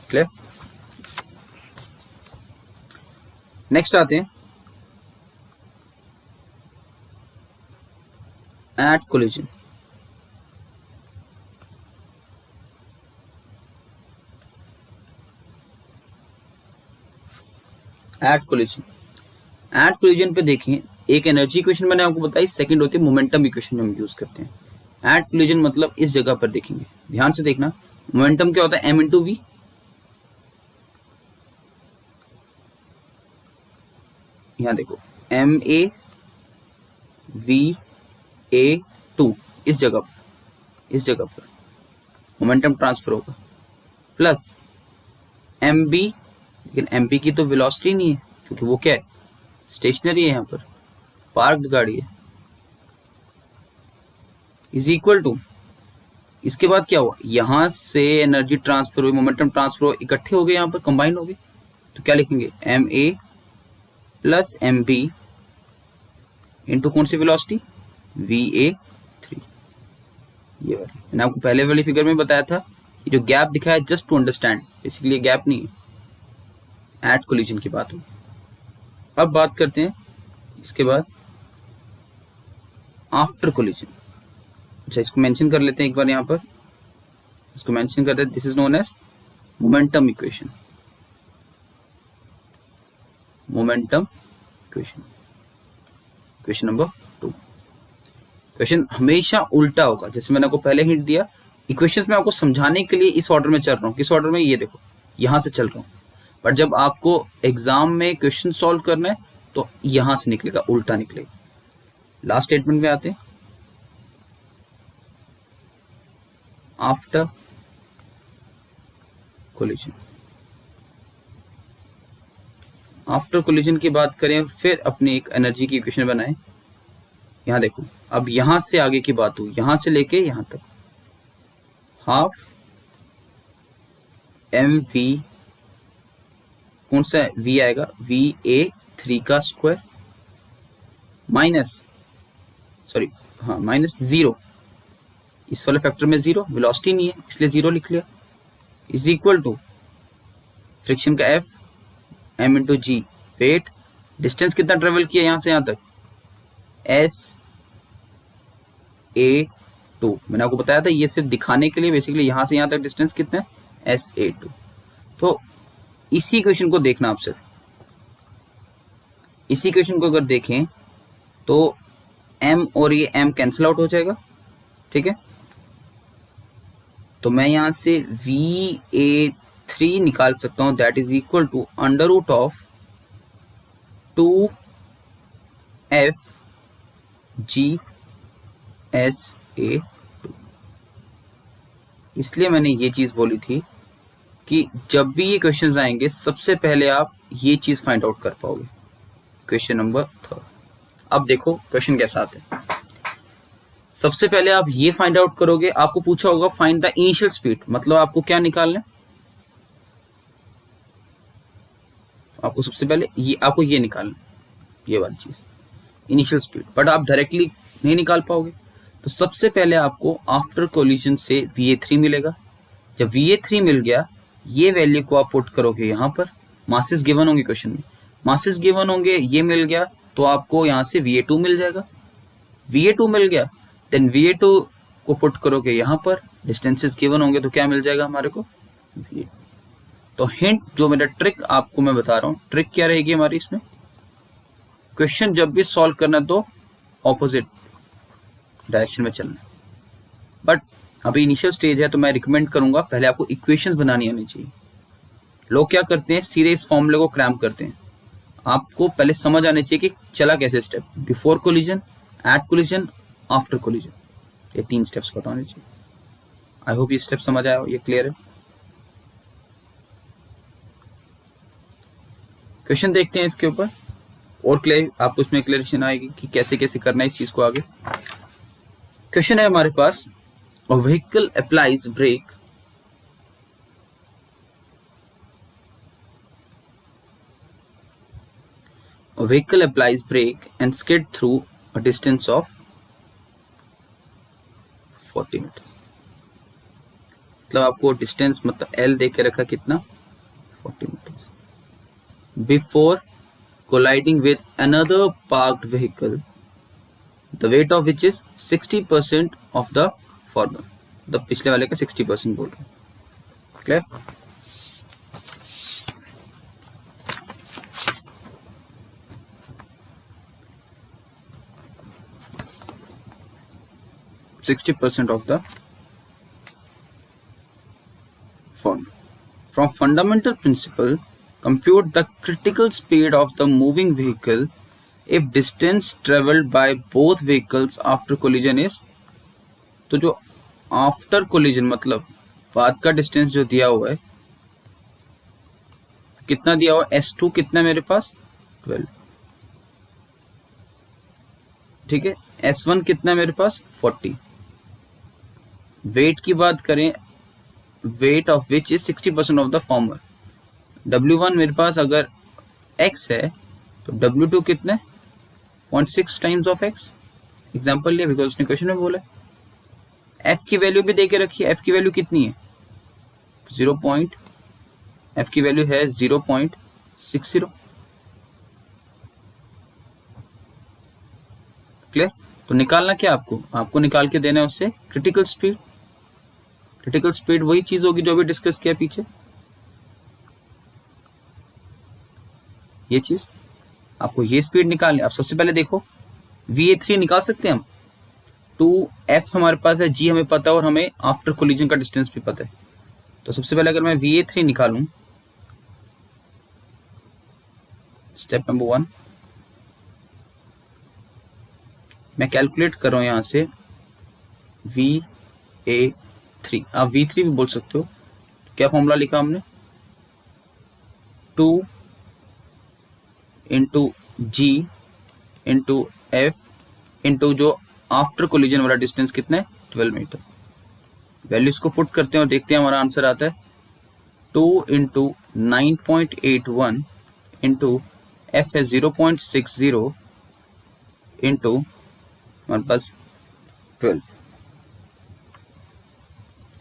Clear? Next आते हैं at collision. At collision, at collision पे देखें, एक एनर्जी इक्वेशन मैंने आपको बताई, सेकंड होती है मोमेंटम इक्वेशन जो हम यूज करते हैं। एट कोलिजन मतलब इस जगह पर देखेंगे, ध्यान से देखना, मोमेंटम क्या होता है, m इंटू वी। यहां देखो MA_V_A2, इस जगह पर मोमेंटम ट्रांसफर होगा, प्लस MB, लेकिन MB की तो वेलोसिटी नहीं है क्योंकि वो क्या है, स्टेशनरी है, यहां पर पार्क्ड गाड़ी है, इज इक्वल टू, इसके बाद क्या हुआ, यहां से एनर्जी ट्रांसफर हुई, मोमेंटम ट्रांसफर हुआ, इकट्ठे हो गए, यहां पर कंबाइन हो गए, तो क्या लिखेंगे, MA प्लस MB इंटू कौन सी वेलोसिटी, VA3। ये वाली मैंने आपको पहले वाली फिगर में बताया था, ये जो गैप दिखाया है जस्ट टू अंडरस्टैंड, बेसिकली ये गैप नहीं है, एट कोलिजन की बात हो। अब बात करते हैं इसके बाद आफ्टर कोलिजन। अच्छा, इसको मेंशन कर लेते हैं एक बार, यहां पर इसको मेंशन करते हैं, this is known as momentum equation, momentum equation, equation number 2। Question हमेशा उल्टा होगा, जैसे मैंने आपको पहले हिंट दिया, इक्वेशंस में आपको समझाने के लिए इस ऑर्डर में चल रहा हूं। किस ऑर्डर में, ये देखो यहां से चल रहा हूं, बट जब आपको एग्जाम में क्वेश्चन सॉल्व करना है तो यहां से निकलेगा, उल्टा निकलेगा। लास्ट स्टेटमेंट में आते हैं, आफ्टर कोलिजन। आफ्टर कोलिजन की बात करें, फिर अपनी एक एनर्जी की इक्वेशन बनाएं। यहां देखो, अब यहां से आगे की बात हुई, यहां से लेके यहां तक, हाफ एम वी, कौन सा वी आएगा, वी ए 3 का स्क्वायर माइनस, सॉरी हाँ माइनस 0, इस वाले फैक्टर में 0, वेलोसिटी नहीं है इसलिए 0 लिख लिया, इज इक्वल टू फ्रिक्शन का एफ एम इंटू जी, वेट, डिस्टेंस कितना ट्रेवल किया यहां से यहां तक, एस ए 2। मैंने आपको बताया था ये सिर्फ दिखाने के लिए, बेसिकली यहां से यहां तक डिस्टेंस कितना है, एस ए 2। तो इसी इक्वेशन को देखना आप सिर्फ, इसी इक्वेशन को अगर देखें तो m और ये m कैंसिल आउट हो जाएगा, ठीक है। तो मैं यहां से VA3 निकाल सकता हूं, that is equal to under root of 2F G S A 2। इसलिए मैंने ये चीज बोली थी कि जब भी ये क्वेश्चंस आएंगे सबसे पहले आप ये चीज फाइंड आउट कर पाओगे। क्वेश्चन नंबर 3, अब देखो क्वेश्चन कैसा आता है। सबसे पहले आप ये फाइंड आउट करोगे, आपको पूछा होगा फाइंड द इनिशियल स्पीड, मतलब आपको क्या निकालना है, आपको सबसे पहले ये आपको ये निकालना, ये वाली चीज इनिशियल स्पीड, बट आप डायरेक्टली नहीं निकाल पाओगे। तो सबसे पहले आपको आफ्टर कोलिजन से VA3 मिलेगा। जब VA3 मिल गया, ये वैल्यू को आप पुट करोगे यहाँ पर, मासेस गिवन होंगे क्वेश्चन में, मासेस गिवन होंगे, ये मिल गया तो आपको यहाँ से VA2 मिल जाएगा। VA2 मिल गया, देन VA2 को पुट करोगे यहाँ पर, डिस्टेंसेस गिवन होंगे तो क्या मिल जाएगा हमारे को, VA2। तो हिंट जो मेरा ट्रिक आपको मैं बता रहा हूँ, ट्रिक क्या रहेगी हमारी इसमें, क्वेश्चन जब भी सॉल्व करना तो ऑपोजिट डायरेक्शन में चलना। बट अभी इनिशियल स्टेज है तो मैं रिकमेंड करूंगा पहले आपको इक्वेशंस बनानी आनी चाहिए। लोग क्या करते हैं, सीधे इस फॉर्मूले को क्रैम्प करते हैं। आपको पहले समझ आने चाहिए कि चला कैसे step, before collision, at collision, after collision, ये 3 स्टेप्स पता होने चाहिए। आई होप ये स्टेप समझ आया हो, ये क्लियर है। क्वेश्चन देखते हैं इसके ऊपर और क्लियर, आपको इसमें क्लियरेशन आएगी कि कैसे कैसे करना है इस चीज को आगे। क्वेश्चन है हमारे पास, a vehicle applies brake and skid through a distance of 40 meter. मतलब आपको डिस्टेंस मतलब L दे के रखा कितना, 40 meter. Before colliding with another parked vehicle, the weight of which is 60% of the former। तो पिछले वाले का 60% बोल रहे हैं, clear. % of the former। From fundamental principle, compute the critical speed of the moving vehicle if distance traveled by both vehicles after collision is। तो जो after collision मतलब बाद का डिस्टेंस जो दिया हुआ है, कितना दिया हुआ, S2 कितना मेरे पास 12, ठीक है। S1 कितना मेरे पास 40। वेट की बात करें, weight of which is 60% of the former. W1 मेरे पास अगर X है तो W2 कितना है 0.6 टाइम्स ऑफ X, एग्जाम्पल लिया बिकॉज उसने क्वेश्चन में बोला। F की वैल्यू भी देके रखी है, F की वैल्यू कितनी है 0. F की वैल्यू है 0.60, क्लियर। तो निकालना क्या आपको निकाल के देना है उससे क्रिटिकल स्पीड। क्रिटिकल स्पीड वही चीज होगी जो अभी डिस्कस किया पीछे, ये चीज आपको ये स्पीड निकालनी। आप सबसे पहले देखो VA3 निकाल सकते हैं हम, 2F हमारे पास है, G हमें पता है और हमें आफ्टर कोलिजन का डिस्टेंस भी पता है। तो सबसे पहले अगर मैं VA3 निकालूं स्टेप नंबर 1, मैं कैलकुलेट कर रहा हूं यहां से VA3, आप V3 भी बोल सकते हो। क्या फॉर्मूला लिखा हमने, 2 into G into F into जो आफ्टर कोलिजन वाला डिस्टेंस कितना है, 12 मीटर। वैल्यूज को पुट करते हैं और देखते हैं हमारा आंसर आता है 2 इंटू 9.81 इंटू F है 0.60 इंटू हमारे पास 12,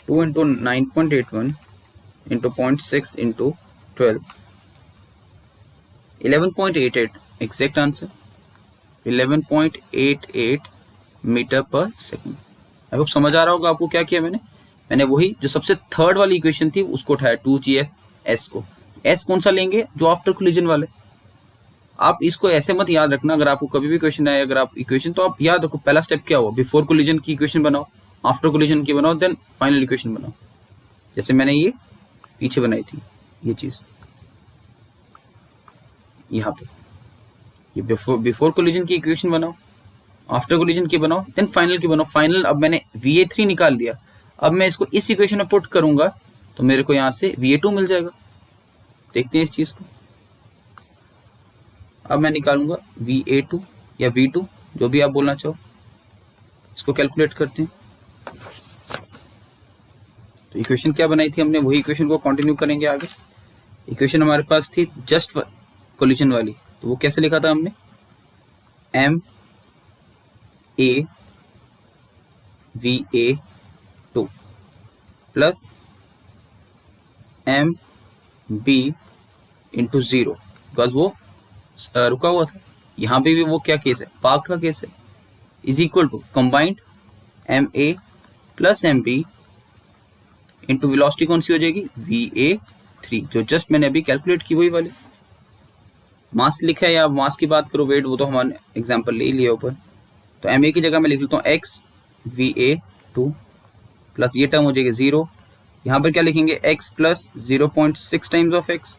2 into 9.81 into 0.6 into 12, 11.88 exact answer, 11.88 meter per second. I hope समझ आ रहा होगा आपको क्या किया मैंने वही जो सबसे थर्ड वाली इक्वेशन थी उसको उठाया 2GF S को। S कौन सा लेंगे, जो आफ्टर कोलिजन वाले। आप इसको ऐसे मत याद रखना, अगर आपको कभी भी क्वेश्चन आए, अगर आप इक्वेशन, तो आप याद रखो पहला स्टेप क्या हुआ, बिफोर कोलिजन की इक्वेशन बनाओ, आफ्टर कोलिजन की बनाओ, देन फाइनल इक्वेशन बनाओ। जैसे मैंने ये पीछे बनाई थी ये चीज यहाँ पे, ये बिफोर कोलिजन की इक्वेशन बनाओ, आफ्टर कोलिजन की बनाओ, देन फाइनल की बनाओ। फाइनल अब मैंने VA3 निकाल दिया, अब मैं इसको इस इक्वेशन में पुट करूंगा तो मेरे को यहां से VA2 मिल जाएगा। देखते हैं इस चीज को। अब मैं निकालूंगा VA2 या V2, जो भी आप बोलना चाहो। इसको कैलकुलेट करते हैं। तो इक्वेशन क्या बनाई थी हमने, वही इक्वेशन को कंटिन्यू करेंगे आगे। इक्वेशन हमारे पास थी जस्ट कोलिजन वाली, तो वो कैसे लिखा था हमने, MA VA2 plus MB into 0, because वो रुका हुआ था। यहां पे भी वो क्या केस है, पार्क का केस है, is equal to combined MA plus MB into velocity कौन सी हो जाएगी, VA3, जो जस्ट मैंने अभी कैलकुलेट की वही वाली। मास लिखा है या मास की बात करो, वेट, वो तो हमारे एग्जाम्पल ले लिया ऊपर। तो MA की जगह मैं लिख लेता हूँ X VA2 प्लस ये टर्म हो जाएगी 0। यहाँ पर क्या लिखेंगे, X plus 0.6 times of X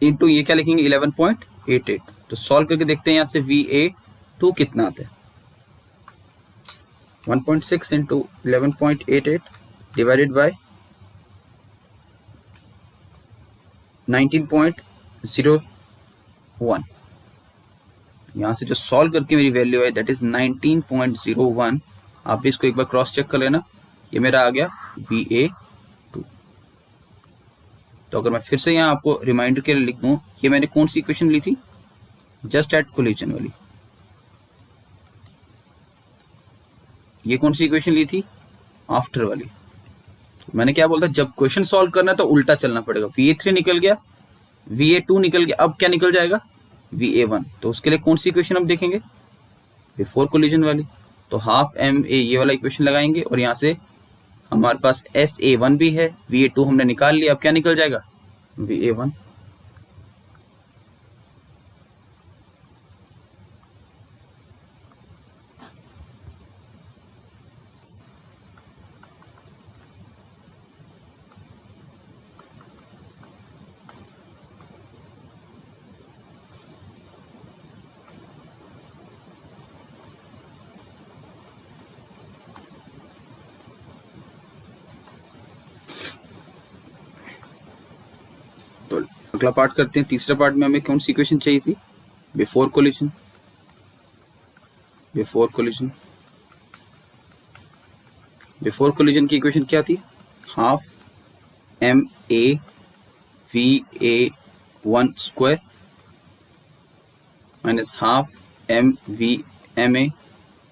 into ये क्या लिखेंगे 11.88। तो सॉल्व करके देखते हैं यहाँ से VA2 कितना आता है, 1.6 इंटू 11.88 डिवाइडेड बाय 19.01। यहां से जो सॉल्व करके मेरी वैल्यू है दैट इज 19.01। आप भी इसको एक बार क्रॉस चेक कर लेना। ये मेरा आ गया VA2। तो अगर मैं फिर से यहाँ आपको रिमाइंडर के लिए लिख दूं, ये मैंने कौन सी इक्वेशन ली थी, जस्ट एट कोलिजन वाली। ये कौन सी इक्वेशन ली थी, आफ्टर वाली। तो मैंने क्या बोलता, जब क्वेश्चन सॉल्व करना है तो उल्टा चलना पड़ेगा। VA3 निकल गया, VA2 निकल गया, अब क्या निकल जाएगा, VA1। तो उसके लिए कौन सी इक्वेशन हम देखेंगे, बिफोर कोलिजन वाली। तो हाफ MA ये वाला इक्वेशन लगाएंगे और यहाँ से हमारे पास SA1 भी है, VA2 हमने निकाल लिया, अब क्या निकल जाएगा, VA1। तो अगला पार्ट करते हैं। तीसरे पार्ट में हमें कौन सी इक्वेशन चाहिए थी, बिफोर कोलिजन। बिफोर कोलिजन की इक्वेशन क्या थी, half MA VA1 square minus half MA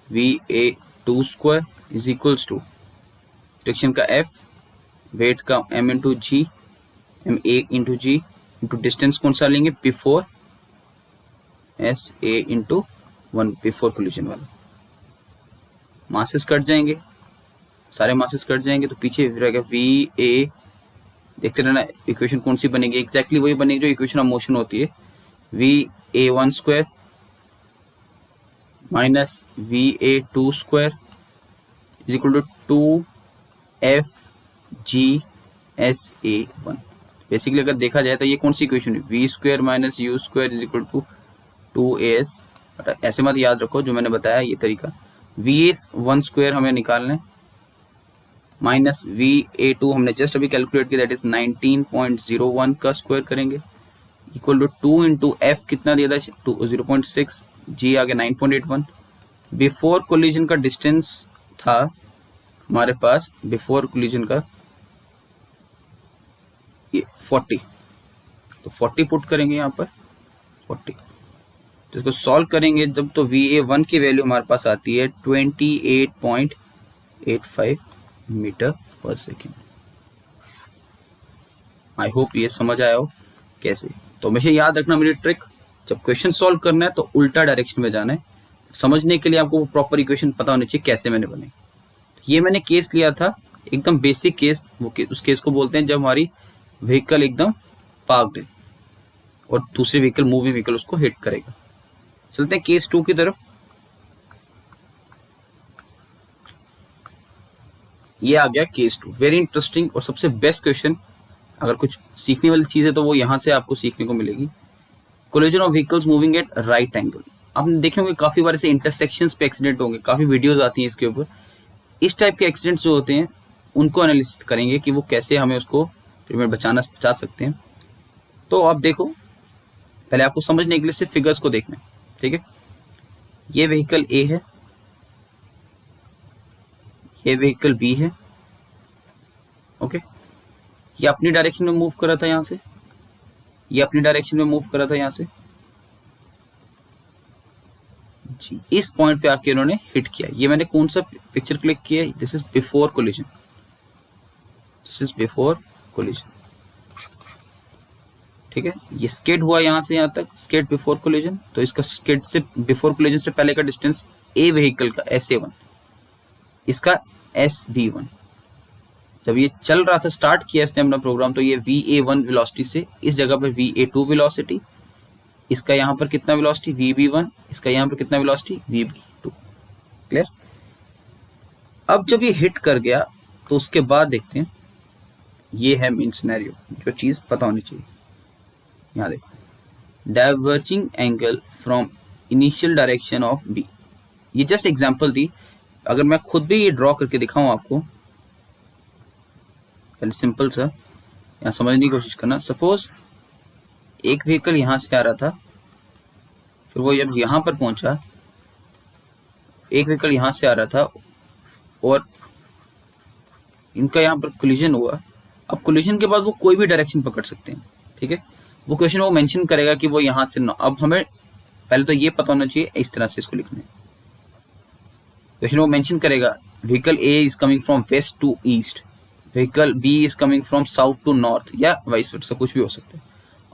VA2 square is equals to friction का F, वेट का M into g, MA into g into distance कौन सा लेंगे, before, SA into 1 before collision वाला। Masses cut जाएंगे, सारे मासेस कट जाएंगे, तो पीछे रहेगा VA। देखते रहना इक्वेशन कौन सी बनेगी, एग्जैक्टली वही बनेगी जो इक्वेशन ऑफ मोशन होती है, VA1 square minus VA2 square is equal to 2FGSA1। Basically अगर देखा जाए तो ये कौन सी इक्वेशन है, V square minus u square is equal to 2as। ऐसे मत याद रखो, जो मैंने बताया ये तरीका, va1 स्क्वायर हमें निकालना है माइनस va2 हमने जस्ट अभी कैलकुलेट किया, दैट इज 19.01 का स्क्वायर करेंगे इक्वल टू 2 इंटू एफ कितना दिया था 0.6, जी आ गया 9.81। बिफोर कोलिजन का डिस्टेंस था हमारे पास, बिफोर कोलिजन का ये 40, तो 40 पुट करेंगे यहाँ पर 40, तो इसको सॉल्व करेंगे जब तो va1 की वैल्यू हमारे पास आती है 28.85 मीटर पर सेकेंड। आई होप ये समझ आया हो कैसे। तो हमेशा याद रखना मेरी ट्रिक, जब क्वेश्चन सॉल्व करना है तो उल्टा डायरेक्शन में जाना है। समझने के लिए आपको प्रॉपर इक्वेशन पता होनी चाहिए कैसे मैंने बनाई। ये मैंने केस लिया था एकदम बेसिक केस, उस केस को बोलते हैं जब हमारी व्हीकल एकदम पार्क्ड है और दूसरी व्हीकल मूविंग व्हीकल उसको हिट करेगा। चलते हैं केस 2 की तरफ। ये आ गया केस 2, वेरी इंटरेस्टिंग और सबसे बेस्ट क्वेश्चन। अगर कुछ सीखने वाली चीज है तो वो यहां से आपको सीखने को मिलेगी। Collision of vehicles moving at right angle. आपने देखे होंगे काफी बार ऐसे इंटरसेक्शंस पे एक्सीडेंट होंगे, काफी वीडियोस आती हैं इसके ऊपर। इस टाइप के एक्सीडेंट्स जो होते हैं उनको एनालिसिस करेंगे कि वो कैसे हमें उसको बचा सकते हैं। तो आप देखो, पहले आपको समझने के लिए सिर्फ फिगर्स को देखना है, ठीक है। ये व्हीकल ए है, ये व्हीकल बी है, ओके। ये अपनी डायरेक्शन में मूव कर रहा था यहां से, ये अपनी डायरेक्शन में मूव कर रहा था यहां से जी। इस पॉइंट पे आके इन्होंने हिट किया। ये मैंने कौन सा पिक्चर क्लिक किया, this is before collision, this is before collision, ठीक है। ये स्केड हुआ यहां से यहां तक, स्केड बिफोर कोलिजन। तो इसका स्केड से बिफोर कोलिजन से पहले का डिस्टेंस ए व्हीकल का SA1, इसका SB1। जब ये चल रहा था, स्टार्ट किया इसने अपना प्रोग्राम, तो ये VA1 वेलोसिटी से इस जगह पर VA2 वेलोसिटी, इसका यहां पर कितना वेलोसिटी VB1, इसका यहां पर कितना वेलोसिटी VB2। क्लियर। अब जब ये हिट कर गया तो उसके बाद देखते हैं, ये है मेन सिनेरियो, जो चीज पता होनी चाहिए। यहां देखो, diverging angle from initial direction of B. ये जस्ट एग्जांपल दी, अगर मैं खुद भी ये ड्रॉ करके दिखाऊं आपको, पहले सिंपल सा यहां समझने की कोशिश करना। सपोज एक व्हीकल यहां से आ रहा था, फिर वो जब यहां पर पहुंचा, एक व्हीकल यहां से आ रहा था और इनका यहां पर कोलिजन हुआ। अब कोलिजन के बाद वो कोई भी डायरेक्शन पकड़ सकते हैं, ठीक है। वो क्वेश्चन वो मेंशन करेगा कि वो यहां से अब हमें पहले तो ये पता होना चाहिए, इस तरह से इसको लिखना है। क्वेश्चन वो मेंशन करेगा vehicle A is coming from west to east, vehicle B is coming from south to north, या वाइस वर्सा, कुछ भी हो सकता है।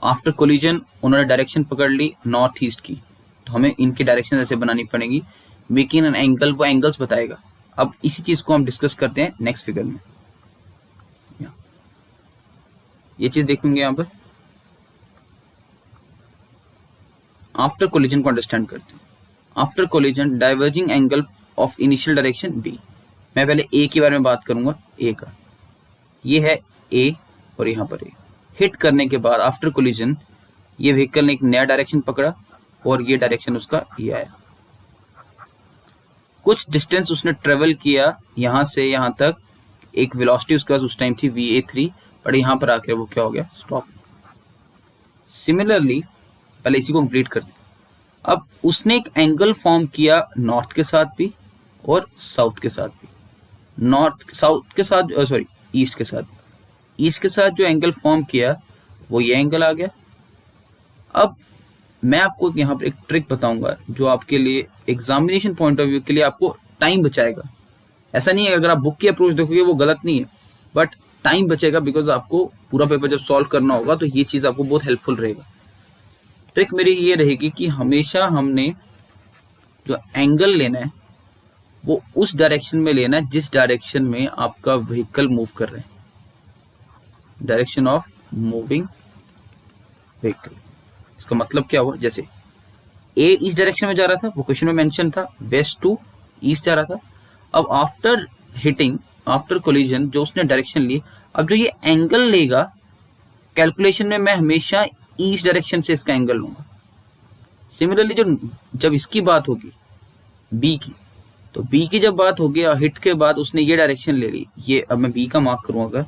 आफ्टर कोलिजन उन्होंने डायरेक्शन पकड़ ली नॉर्थ ईस्ट की, तो हमें इनकी डायरेक्शन ऐसे बनानी पड़ेगी, मेकिंग एन एंगल, वो एंगल्स बताएगा। अब इसी चीज को हम डिस्कस करते हैं नेक्स्ट फिगर में। ये चीज देखेंगे यहां पर, आफ्टर कोलिजन को अंडरस्टैंड करते हैं। After collision diverging angle of initial direction B. मैं पहले ए के बारे में बात करूंगा, ए का। ये है ए और यहां पर ए। हिट करने के बाद आफ्टर कोलिजन ये व्हीकल ने एक नया डायरेक्शन पकड़ा और ये डायरेक्शन उसका ये आया। कुछ डिस्टेंस उसने ट्रेवल किया यहां से यहां तक, एक वेलोसिटी उसके पास उस टाइम थी VA3, बट यहां पर आकर वो क्या हो गया, स्टॉप। सिमिलरली पहले इसी को कंप्लीट करते हैं। अब उसने एक एंगल फॉर्म किया नॉर्थ के साथ भी और साउथ के साथ भी। नॉर्थ साउथ के साथ, सॉरी ईस्ट के साथ, ईस्ट के साथ जो एंगल फॉर्म किया वो ये एंगल आ गया। अब मैं आपको यहाँ पर एक ट्रिक बताऊंगा जो आपके लिए एग्जामिनेशन पॉइंट ऑफ व्यू के लिए आपको टाइम बचाएगा। ऐसा नहीं है अगर आप बुक की अप्रोच देखोगे वो गलत नहीं है, बट टाइम बचेगा, बिकॉज आपको पूरा पेपर जब सॉल्व करना होगा तो ये चीज आपको बहुत हेल्पफुल रहेगा। ट्रिक मेरी ये रहेगी कि हमेशा हमने जो एंगल लेना है वो उस डायरेक्शन में लेना है जिस डायरेक्शन में आपका व्हीकल मूव कर रहे हैं, डायरेक्शन ऑफ मूविंग व्हीकल। इसका मतलब क्या हुआ, जैसे ए इस डायरेक्शन में जा रहा था, वो क्वेश्चन में मेंशन था, वेस्ट टू ईस्ट जा रहा था। अब आफ्टर हिटिंग, आफ्टर कोलिजन जो उसने डायरेक्शन ली, अब जो ये एंगल लेगा कैलकुलेशन में मैं हमेशा ईस्ट डायरेक्शन से इसका एंगल लूंगा। सिमिलरली जब इसकी बात होगी बी की, तो बी की जब बात होगी हिट के बाद उसने ये डायरेक्शन ले ली, ये अब मैं बी का मार्क करूं अगर,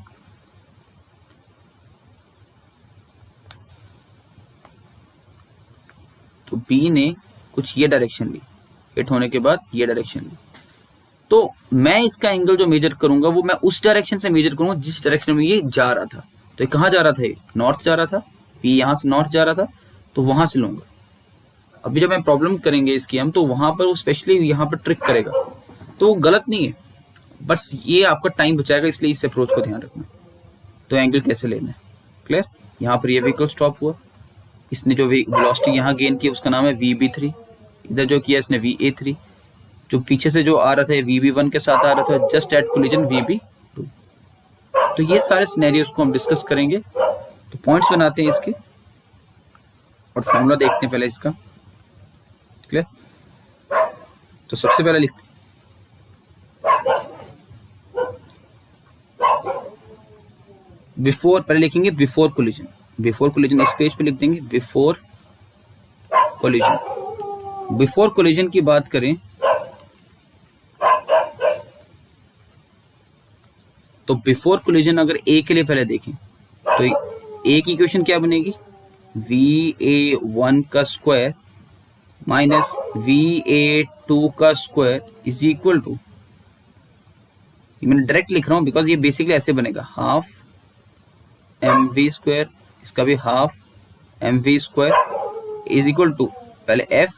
तो बी ने कुछ ये डायरेक्शन ली, हिट होने के बाद ये डायरेक्शन ली, तो मैं इसका एंगल जो मेजर करूंगा वो मैं उस डायरेक्शन से मेजर करूंगा जिस डायरेक्शन में ये जा रहा था। तो ये कहाँ जा रहा था, ये नॉर्थ जा रहा था, बी यहाँ से नॉर्थ जा रहा था, तो वहां से लूंगा। अभी जब मैं प्रॉब्लम करेंगे इसकी हम, तो वहां पर वो स्पेशली यहाँ पर ट्रिक करेगा, तो वो गलत नहीं है, बस ये आपका टाइम बचाएगा, इसलिए इस अप्रोच को ध्यान रखना। तो एंगल कैसे लेना है, क्लियर। यहाँ पर ये व्हीकल स्टॉप हुआ, इसने जो वेलोसिटी यहाँ गेन की उसका नाम है VB3, इधर जो किया इसने VA3, जो पीछे से जो आ रहा था VB1 के साथ आ रहा था, जस्ट एट कोलिजन VB2। तो ये सारे सिनेरियोस को हम डिस्कस करेंगे। तो पॉइंट्स बनाते हैं इसके और फॉर्मूला देखते हैं पहले इसका, क्लियर। तो सबसे पहले लिखते हैं बिफोर, पहले लिखेंगे बिफोर कोलिजन, बिफोर कोलिजन इस पेज पे लिख देंगे बिफोर कोलिजन। बिफोर कोलिजन की बात करें तो बिफोर कोलिजन अगर ए के लिए पहले देखें तो ए की इक्वेशन क्या बनेगी, VA1 का स्क्वायर माइनस VA2 का स्क्वायर इज इक्वल टू, मैंने डायरेक्ट लिख रहा हूं बिकॉज ये बेसिकली ऐसे बनेगा, हाफ mv स्क्वायर, इसका भी half mv square is equal to पहले f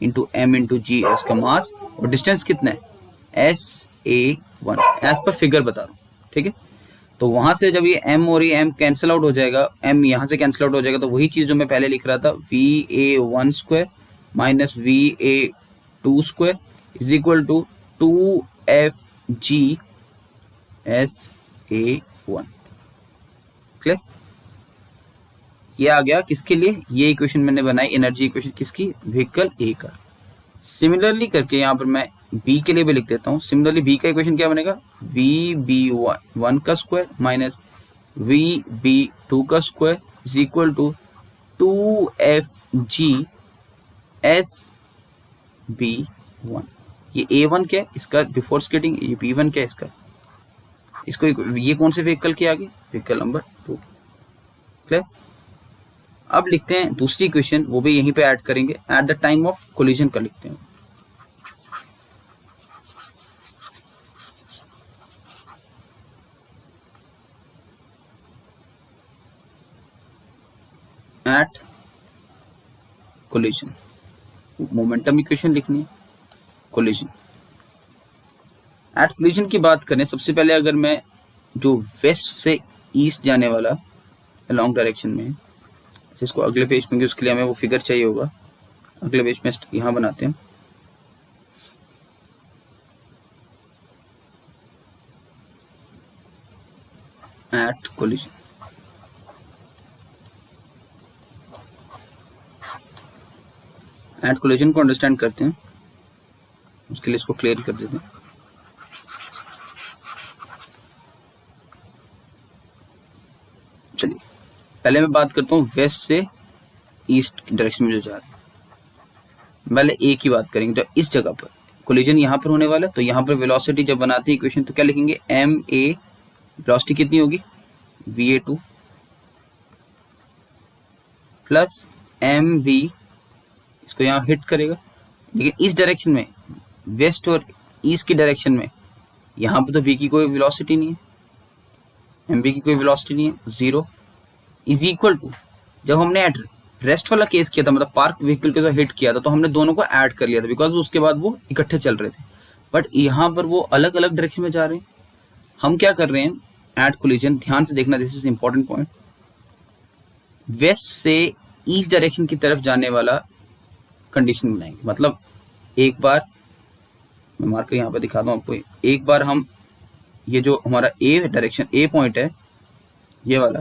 into m into g, इसका मास, और डिस्टेंस कितना है SA1, एज पर फिगर बता रहा हूँ, ठीक है। तो वहां से जब ये m और ये m कैंसिल आउट हो जाएगा, m यहां से कैंसिल आउट हो जाएगा, तो वही चीज जो मैं पहले लिख रहा था, VA1 square minus VA2 square is equal to 2FG SA1, clear. ये आ गया किसके लिए, ये इक्वेशन मैंने बनाई एनर्जी इक्वेशन किसकी, व्हीकल ए का। सिमिलरली करके यहाँ पर मैं बी के लिए भी लिख देता हूँ। सिमिलरली बी का इक्वेशन क्या बनेगा, VB1 का स्क्वायर माइनस VB2 का square is equal to 2FG SB1। ये A1 क्या है इसका बिफोर स्केटिंग, ये B1 क्या है इसका, इसको ये कौन से व्हीकल के आगे, व्हीकल नंबर 2 के, क्लियर। अब लिखते हैं दूसरी इक्वेशन, वो भी यहीं पे ऐड करेंगे, at the time of collision का लिखते हैं। एट कोलिजन, मोमेंटम इक्वेशन लिखनी है, कोलिजन। एट कोलिजन की बात करें, सबसे पहले अगर मैं जो वेस्ट से ईस्ट जाने वाला लॉन्ग डायरेक्शन में, जिसको अगले पेज में, उसके लिए हमें वो फिगर चाहिए होगा, अगले पेज में यहाँ बनाते हैं। एट कोलिजन, एट कोलिजन को अंडरस्टैंड करते हैं, उसके लिए इसको क्लियर कर देते हैं। चलिए पहले मैं बात करता हूँ वेस्ट से ईस्ट डायरेक्शन में जो जा रहा है। पहले ए की बात करेंगे, तो इस जगह पर कोलिजन यहाँ पर होने वाला है, तो यहाँ पर वेलोसिटी जब बनाते हैं इक्वेशन तो क्या लिखेंगे, MA, वेलोसिटी कितनी होगी VA2 प्लस MV, इसको यहाँ हिट करेगा, लेकिन इस डायरेक्शन में वेस्ट और ईस्ट की डायरेक्शन में यहाँ पर तो V की कोई वेलोसिटी नहीं है, MV की कोई वेलोसिटी नहीं है, 0 इज इक्वल टू, जब हमने रेस्ट वाला केस किया था, मतलब पार्क व्हीकल के साथ हिट किया था, तो हमने दोनों को ऐड कर लिया था बिकॉज उसके बाद वो इकट्ठे चल रहे थे, बट यहाँ पर वो अलग अलग डायरेक्शन में जा रहे हैं। हम क्या कर रहे हैं, एट कोलिजन, ध्यान से देखना, this is important point, west से ईस्ट डायरेक्शन की तरफ जाने वाला कंडीशन बनाएंगे। मतलब एक बार मैं मार्कर यहाँ पर दिखाता हूँ आपको, एक बार हम ये जो हमारा ए डायरेक्शन, ए पॉइंट है ये वाला,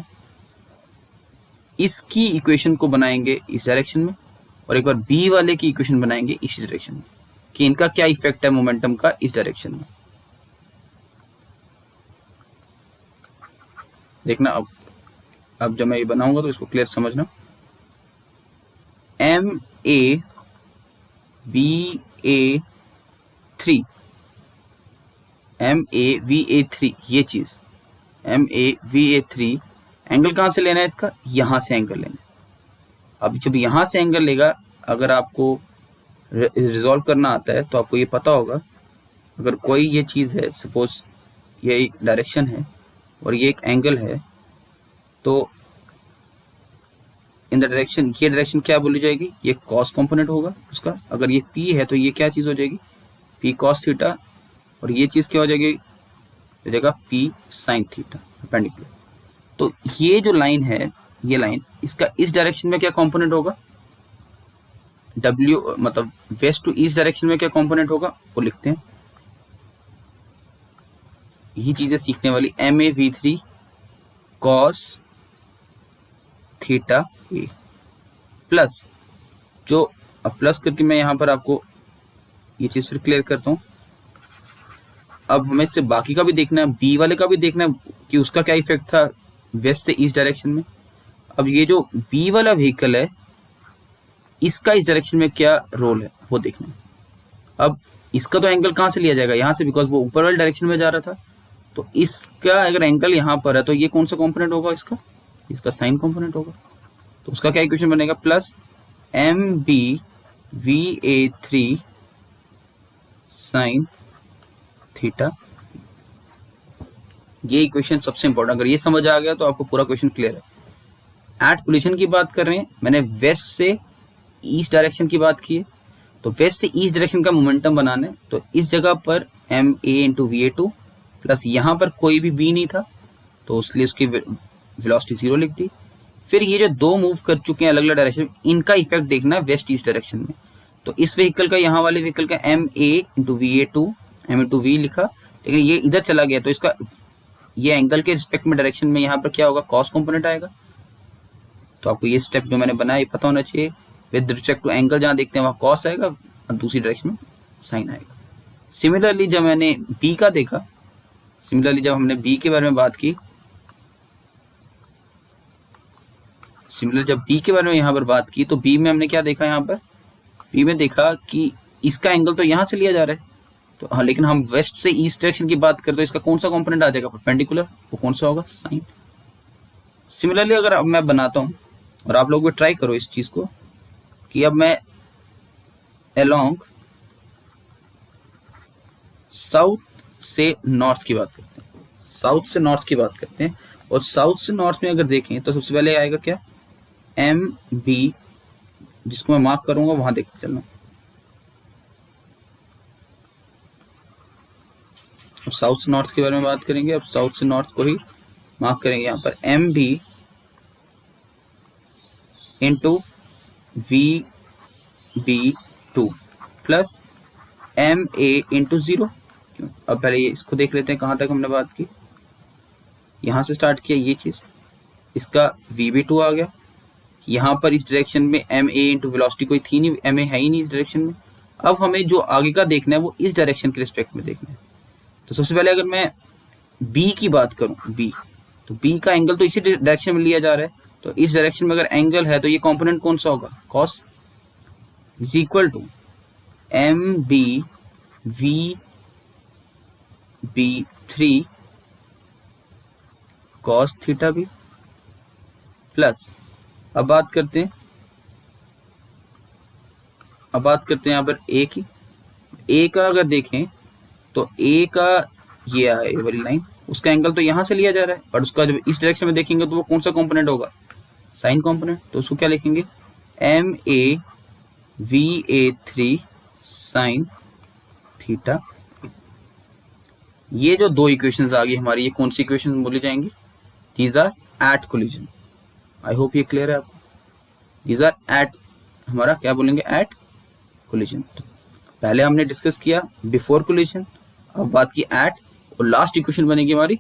इसकी इक्वेशन को बनाएंगे इस डायरेक्शन में, और एक बार बी वाले की इक्वेशन बनाएंगे इस डायरेक्शन में, कि इनका क्या इफेक्ट है मोमेंटम का इस डायरेक्शन में। देखना अब अब जब मैं ये बनाऊंगा तो इसको क्लियर समझना। MAVA3, MAVA3 ये चीज, MAVA3 एंगल कहां से लेना है इसका, यहां से एंगल लेना है। अब जब यहां से एंगल लेगा, अगर आपको रिजॉल्व करना आता है तो आपको ये पता होगा, अगर कोई ये चीज है, सपोज ये एक डायरेक्शन है और ये एक एंगल है, तो इन द डायरेक्शन, ये डायरेक्शन क्या बोली जाएगी, ये कॉस कंपोनेंट होगा उसका। अगर ये P है तो ये क्या चीज हो जाएगी, P cos थीटा, और ये चीज क्या हो जाएगी, हो जाएगा P sin थीटा परपेंडिकुलर। तो ये जो लाइन है, ये लाइन, इसका इस डायरेक्शन में क्या कंपोनेंट होगा, W मतलब वेस्ट टू ईस्ट डायरेक्शन में क्या कंपोनेंट होगा वो लिखते हैं। यही चीजें सीखने वाली, MAV3 cos थीटा ए प्लस, जो अब प्लस करके मैं यहां पर आपको ये चीज फिर क्लियर करता हूं। अब हमें इससे बाकी का भी देखना है, बी वाले का भी देखना है कि उसका क्या इफेक्ट था वेस्ट से ईस्ट डायरेक्शन में। अब ये जो बी वाला व्हीकल है, इसका इस डायरेक्शन में क्या रोल है वो देखना है। अब इसका तो एंगल कहां से लिया जाएगा, यहां से, बिकॉज वो ऊपर वाले डायरेक्शन में जा रहा था। तो इसका अगर एंगल यहां पर है तो ये कौन सा कंपोनेंट होगा इसका, इसका साइन कंपोनेंट होगा। तो उसका क्या इक्वेशन बनेगा, प्लस MBVA3 साइन थीटा। ये इक्वेशन सबसे इंपॉर्टेंट, अगर ये समझ आ गया तो आपको पूरा क्वेश्चन क्लियर है। एट कोलिजन की बात कर रहे हैं, मैंने वेस्ट से ईस्ट डायरेक्शन की बात की है, तो वेस्ट से ईस्ट डायरेक्शन का मोमेंटम बनाना है। तो इस जगह पर MA इंटू VA2 प्लस यहाँ पर कोई भी B नहीं था तो इसलिए उसकी वेलोसिटी 0 लिख दी। फिर ये जो दो मूव कर चुके हैं अलग अलग डायरेक्शन, इनका इफेक्ट देखना है वेस्ट ईस्ट डायरेक्शन में। तो इस व्हीकल का, यहाँ वाले व्हीकल का MA into VA2, M into V लिखा, लेकिन ये इधर चला गया तो इसका ये एंगल के रिस्पेक्ट में डायरेक्शन में यहाँ पर क्या होगा, कॉस कंपोनेंट आएगा। तो आपको ये स्टेप जो मैंने बनाया ये पता होना चाहिए। विद रिस्पेक्ट टू एंगल जहां देखते हैं वहां कॉस आएगा और दूसरी डायरेक्शन में साइन आएगा। सिमिलरली जब मैंने बी का देखा, सिमिलरली जब हमने बी के बारे में बात की, सिमिलर जब बी के बारे में यहाँ पर बात की, तो बी में हमने क्या देखा, यहाँ पर बी में देखा कि इसका एंगल तो यहाँ से लिया जा रहा है, तो हाँ, लेकिन हम वेस्ट से ईस्ट डायरेक्शन की बात करें तो इसका कौन सा कंपोनेंट आ जाएगा, परपेंडिकुलर, वो कौन सा होगा, साइन। सिमिलरली अगर अब मैं बनाता हूँ और आप लोग भी ट्राई करो इस चीज को, कि अब मैं अलोंग साउथ से नॉर्थ की बात करते हैं, साउथ से नॉर्थ की बात करते हैं, और साउथ से नॉर्थ में अगर देखें तो सबसे पहले आएगा क्या, MB, जिसको मैं मार्क करूंगा वहां देख चलना। अब साउथ से नॉर्थ के बारे में बात करेंगे, अब साउथ से नॉर्थ को ही मार्क करेंगे यहाँ पर, MB into VB2 plus MA into 0। अब पहले ये इसको देख लेते हैं कहाँ तक हमने बात की, यहाँ से स्टार्ट किया ये चीज, इसका VB2 आ गया, यहाँ पर इस डायरेक्शन में MA इंटू वेलोसिटी कोई थी नहीं, MA है ही नहीं इस डायरेक्शन में। अब हमें जो आगे का देखना है वो इस डायरेक्शन के रिस्पेक्ट में देखना है। तो सबसे पहले अगर मैं B की बात करूं, B, तो B का एंगल तो इसी डायरेक्शन में लिया जा रहा है, तो इस डायरेक्शन में अगर एंगल है तो ये कंपोनेंट कौन सा होगा, cos, is equal to MBVB3 cos theta भी प्लस, अब बात करते हैं यहाँ पर A की। A का अगर देखें तो A का ये है वाली लाइन, उसका एंगल तो यहाँ से लिया जा रहा है, बट उसका जब इस डायरेक्शन में देखेंगे तो वो कौन सा कंपोनेंट होगा, साइन कंपोनेंट। तो उसको क्या लिखेंगे, MAVA3 साइन थीटा। ये जो दो इक्वेशंस आ गई हमारी, ये कौन सी इक्वेशंस बोली जाएंगी, these are at collision. I hope ये क्लियर है आपको, दीज आर एट, हमारा क्या बोलेंगे, एट कोलिजन। तो पहले हमने डिस्कस किया बिफोर कोलिजन, अब बात की एट, और लास्ट इक्वेशन बनेगी हमारी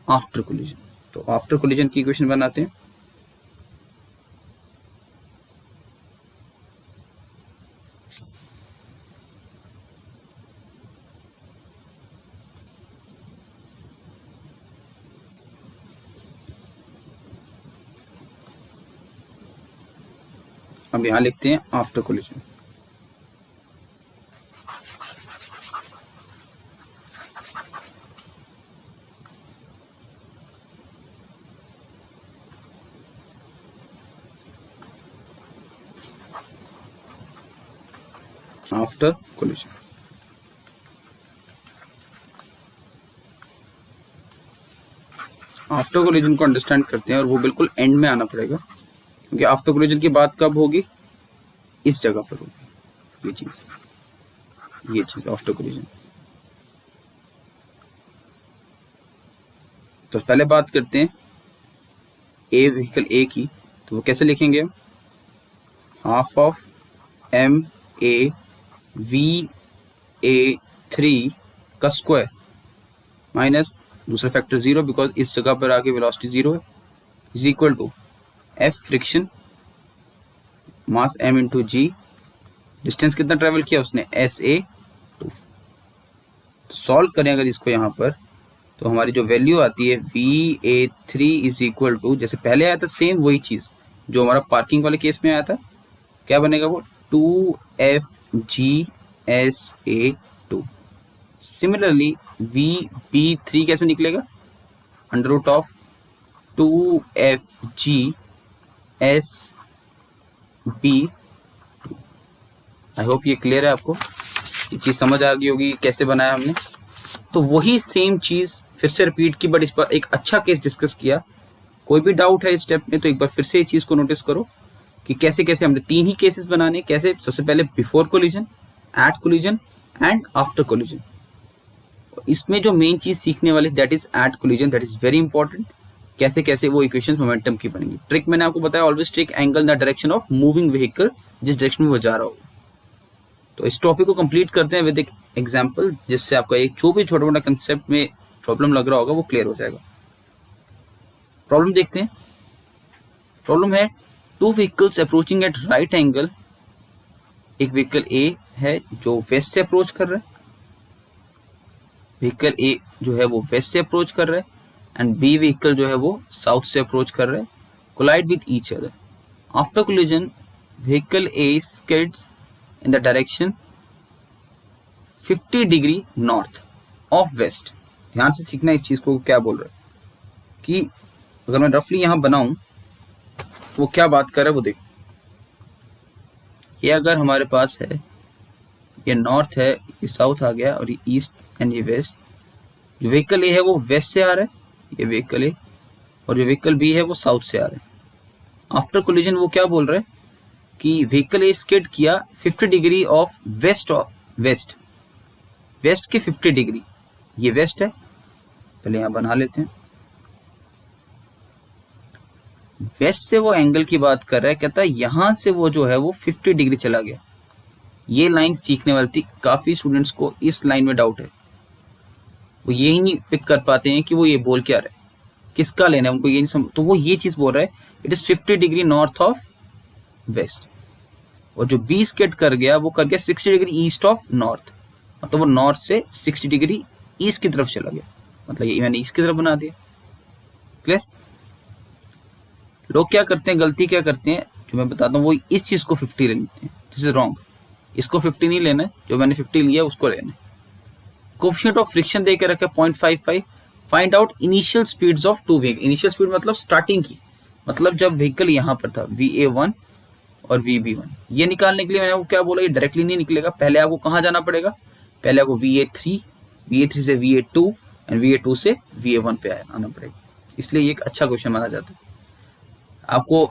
आफ्टर कोलिजन। तो आफ्टर कोलिजन की इक्वेशन बनाते हैं। अब यहाँ लिखते हैं after collision. After collision, after collision को अंडरस्टैंड करते हैं और वो बिल्कुल एंड में आना पड़ेगा, क्योंकि आफ्टर कोलिजन की बात कब होगी, इस जगह पर होगी ये चीज आफ्टर कोलिजन। तो पहले बात करते हैं ए व्हीकल ए की, तो वो कैसे लिखेंगे, half of M A V A 3 का स्क्वायर माइनस दूसरा फैक्टर 0, बिकॉज इस जगह पर आके वेलोसिटी 0 है, is equal to F friction mass m into G, distance कितना ट्रेवल किया उसने, एस ए 2। तो सॉल्व करें अगर इसको यहाँ पर, तो हमारी जो वैल्यू आती है VA3 इज इक्वल टू, जैसे पहले आया था सेम वही चीज जो हमारा पार्किंग वाले केस में आया था, क्या बनेगा वो 2FGSA2। सिमिलरली VB3 कैसे निकलेगा, under root of 2FGSB। I hope ये क्लियर है आपको, ये चीज समझ आ गई होगी कैसे बनाया हमने। तो वही सेम चीज फिर से रिपीट की, बट इस पर एक अच्छा केस डिस्कस किया। कोई भी डाउट है इस स्टेप में तो एक बार फिर से इस चीज को नोटिस करो कि कैसे कैसे हमने 3 ही केसेस बनाने, कैसे, सबसे पहले before collision, at collision and after collision. इसमें जो मेन चीज सीखने वाली that is at collision, that is very important, कैसे कैसे वो इक्वेशंस मोमेंटम की बनेंगी। ट्रिक मैंने आपको बताया, always take angle in the direction of moving vehicle, जिस डायरेक्शन में वो जा रहा हो। तो इस टॉपिक को कंप्लीट करते हैं विद एक एग्जांपल, जिससे आपका एक जो भी छोटा मोटा कंसेप्ट में प्रॉब्लम लग रहा होगा वो क्लियर हो जाएगा। प्रॉब्लम देखते हैं। प्रॉब्लम है 2 vehicles approaching at right angle. एक व्हीकल ए है जो वेस्ट से अप्रोच कर रहा है, व्हीकल ए जो है वो वेस्ट से अप्रोच कर रहा है, एंड बी व्हीकल जो है वो साउथ से अप्रोच कर रहा है, collide with each other. After collision vehicle A skids in the direction 50 degree north of west. ध्यान से सीखना इस चीज को, क्या बोल रहा है कि अगर मैं रफली यहां बनाऊं वो क्या बात कर रहा है वो देखो। ये अगर हमारे पास है, ये नॉर्थ है, ये साउथ आ गया, और ये ईस्ट एंड ये वेस्ट। जो व्हीकल ए है वो वेस्ट से आ रहा है, ये व्हीकल ए, और जो व्हीकल बी है वो साउथ से आ रहा है। आफ्टर कोलिजन वो क्या बोल रहा है कि व्हीकल ए स्किड किया 50 डिग्री ऑफ वेस्ट के 50 डिग्री, ये वेस्ट है, पहले यहां बना लेते हैं। वेस्ट से वो एंगल की बात कर रहा है, कहता है यहां से वो जो है वो 50 डिग्री चला गया। ये लाइन सीखने वाली थी, काफी स्टूडेंट्स को इस लाइन में डाउट है, वो यही नहीं पिक कर पाते हैं कि वो ये बोल क्या रहा है, किसका लेना है, उनको ये नहीं समझ। तो वो ये चीज बोल रहा है it is 50 degree north of west, और जो बी स्किड कर गया वो कर गया 60 डिग्री ईस्ट ऑफ नॉर्थ, मतलब वो नॉर्थ से 60 डिग्री ईस्ट की तरफ चला गया, मतलब ये मैंने ईस्ट की तरफ बना दिया। क्लियर? लोग क्या करते हैं, गलती क्या करते हैं, जो मैं बताता हूँ, वो इस चीज को 50 ले लेते हैं, दिस इज रॉन्ग। इसको 50 नहीं लेना है, जो मैंने 50 लिया उसको लेना है। कोएफिशिएंट ऑफ फ्रिक्शन दे के रखा 0.55। Find out initial speeds of 2 vehicle. Initial speed मतलब स्टार्टिंग की, मतलब जब व्हीकल यहां पर था VA1 और VB1, ये निकालने के लिए मैंने आपको क्या बोला, ये डायरेक्टली नहीं निकलेगा, पहले आपको कहां जाना पड़ेगा, पहले आपको VA3 से VA2 एंड VA2 से VA1 पे आना पड़ेगा। इसलिए ये एक अच्छा क्वेश्चन माना जाता है। आपको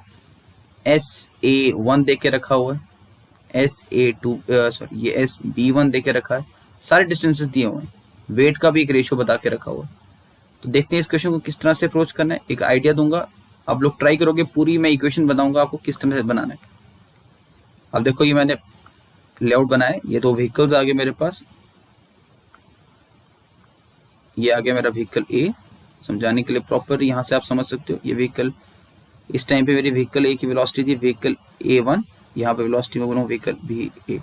SA1 दे के रखा हुआ है, SA2 सॉरी ये SB1 दे के रखा है, सारे डिस्टेंसेस दिए हुए हैं, वेट का भी एक रेशियो बता के रखा हुआ है। तो देखते हैं इस क्वेश्चन को किस तरह से अप्रोच करना है, एक आइडिया दूंगा, आप लोग ट्राई करोगे, पूरी मैं इक्वेशन बताऊंगा आपको किस तरह से बनाना है। अब देखो ये मैंने लेआउट बनाया, ये 2 व्हीकल्स आ गए मेरे पास, ये आ गया मेरा व्हीकल ए, समझाने के लिए प्रॉपर यहां से आप समझ सकते हो। ये व्हीकल, इस टाइम पे मेरी व्हीकल ए की वेलोसिटी थी व्हीकल A1, यहाँ पे वेलोसिटी में बोलूँ व्हीकल VA2।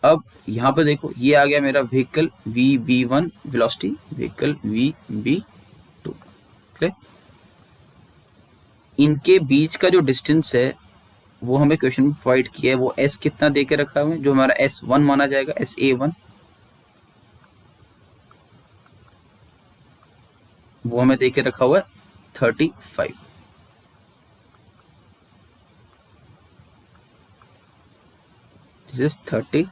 अब यहाँ पे देखो ये आ गया मेरा vehicle VB1 velocity, vehicle VB2। इनके बीच का जो डिस्टेंस है वो हमें क्वेश्चन में प्रोवाइड किया है। वो एस कितना दे के रखा है, जो हमारा S1 माना जाएगा, SA1, वो हमें दे के रखा हुआ है 35। This is 35।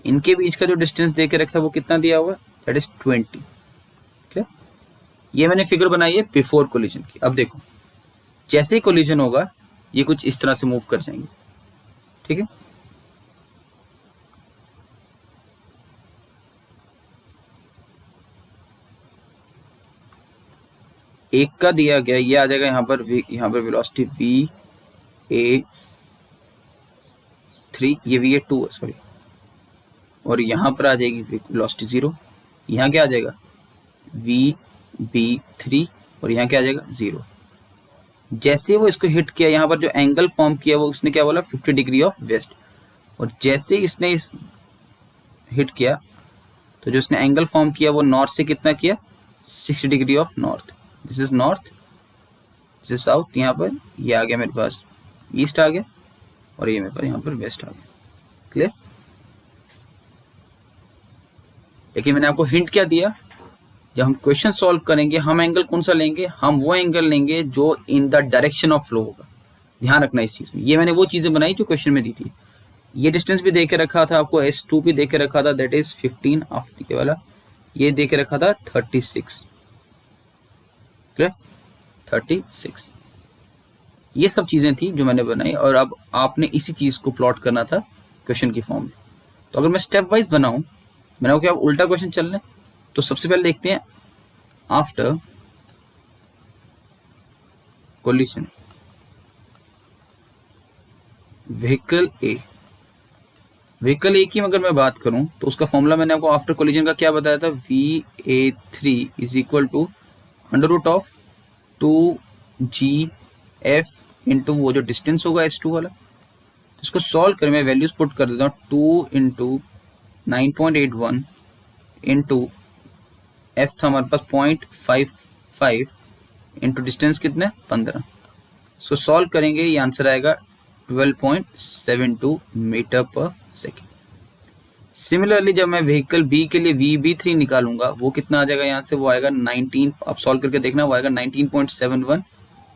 इनके बीच का जो डिस्टेंस दे के रखा है वो कितना दिया हुआ है, दैट इज 20। ठीक, ये मैंने फिगर बनाई है बिफोर कोलिजन की। अब देखो जैसे ही कोलिजन होगा ये कुछ इस तरह से मूव कर जाएंगे। ठीक है, एक का दिया गया, ये आ जाएगा यहाँ पर वेलोसिटी VA3, ये VA2 है सॉरी, और यहाँ पर आ जाएगी वेलोसिटी 0। यहाँ क्या आ जाएगा VB3, और यहाँ क्या आ जाएगा 0। जैसे वो इसको हिट किया, यहाँ पर जो एंगल फॉर्म किया वो उसने क्या बोला 50 डिग्री ऑफ वेस्ट, और जैसे इसने इस हिट किया तो जो उसने एंगल फॉर्म किया वो नॉर्थ से कितना किया 60 degree of north. This is north, this is south. यहाँ पर ये आ गया मेरे पास ईस्ट आ गया, और ये मेरे पास यहाँ पर वेस्ट आ गया। क्लियर? लेकिन मैंने आपको हिंट क्या दिया, जब हम क्वेश्चन सॉल्व करेंगे हम एंगल कौन सा लेंगे, हम वो एंगल लेंगे जो इन द डायरेक्शन ऑफ फ्लो होगा। ध्यान रखना इस चीज में। ये मैंने वो चीजें बनाई जो क्वेश्चन में दी थी। ये डिस्टेंस भी दे के रखा था आपको, S2 भी दे के रखा था, दैट इज 15 आफ्टर ये वाला, ये दे के रखा था 36। क्लियर? 36। ये सब चीजें थी जो मैंने बनाई, और अब आपने इसी चीज को प्लॉट करना था क्वेश्चन की फॉर्म में। तो अगर मैं स्टेप वाइज बनाऊं, मैंने क्या उल्टा क्वेश्चन चल रहे, तो सबसे पहले देखते हैं after collision vehicle A. Vehicle A की अगर मैं बात करूं तो उसका फॉर्मूला मैंने आपको आफ्टर कोलिजन का क्या बताया था, VA3 is equal to √2GF into वो जो डिस्टेंस होगा S2 वाला। तो इसको सॉल्व कर मैं वैल्यूज पुट कर देता हूँ, 2 इंटू 9.81 इंटू F था हमारे पास 0.55 इंटू डिस्टेंस कितने 15। इसको सॉल्व करेंगे, ये आंसर आएगा 12.72 मीटर पर सेकेंड। सिमिलरली जब मैं व्हीकल बी के लिए VB3 निकालूंगा, वो कितना आ जाएगा यहाँ से, वो आएगा 19, आप सॉल्व करके देखना, वो आएगा 19.71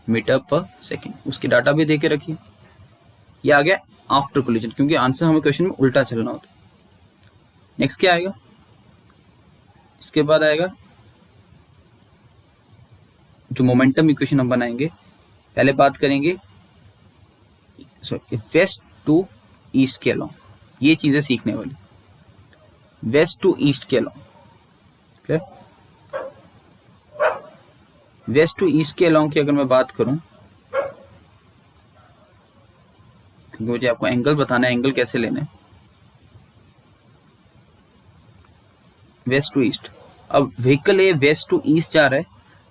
मीटर पर सेकेंड। उसकी डाटा भी देके रखिए। ये आ गया आफ्टर कोलिजन, क्योंकि आंसर हमें क्वेश्चन में उल्टा चलना होता है। नेक्स्ट क्या आएगा, इसके बाद आएगा जो मोमेंटम इक्वेशन हम बनाएंगे। पहले बात करेंगे वेस्ट टू ईस्ट के अलोंग, ये चीजें सीखने वाली, वेस्ट टू ईस्ट के अलोंग। वेस्ट टू ईस्ट के अलोंग की अगर मैं बात करूं, क्योंकि मुझे आपको एंगल बताना है, एंगल कैसे लेने, वेस्ट टू ईस्ट। अब vehicle A west to east जा रहा है,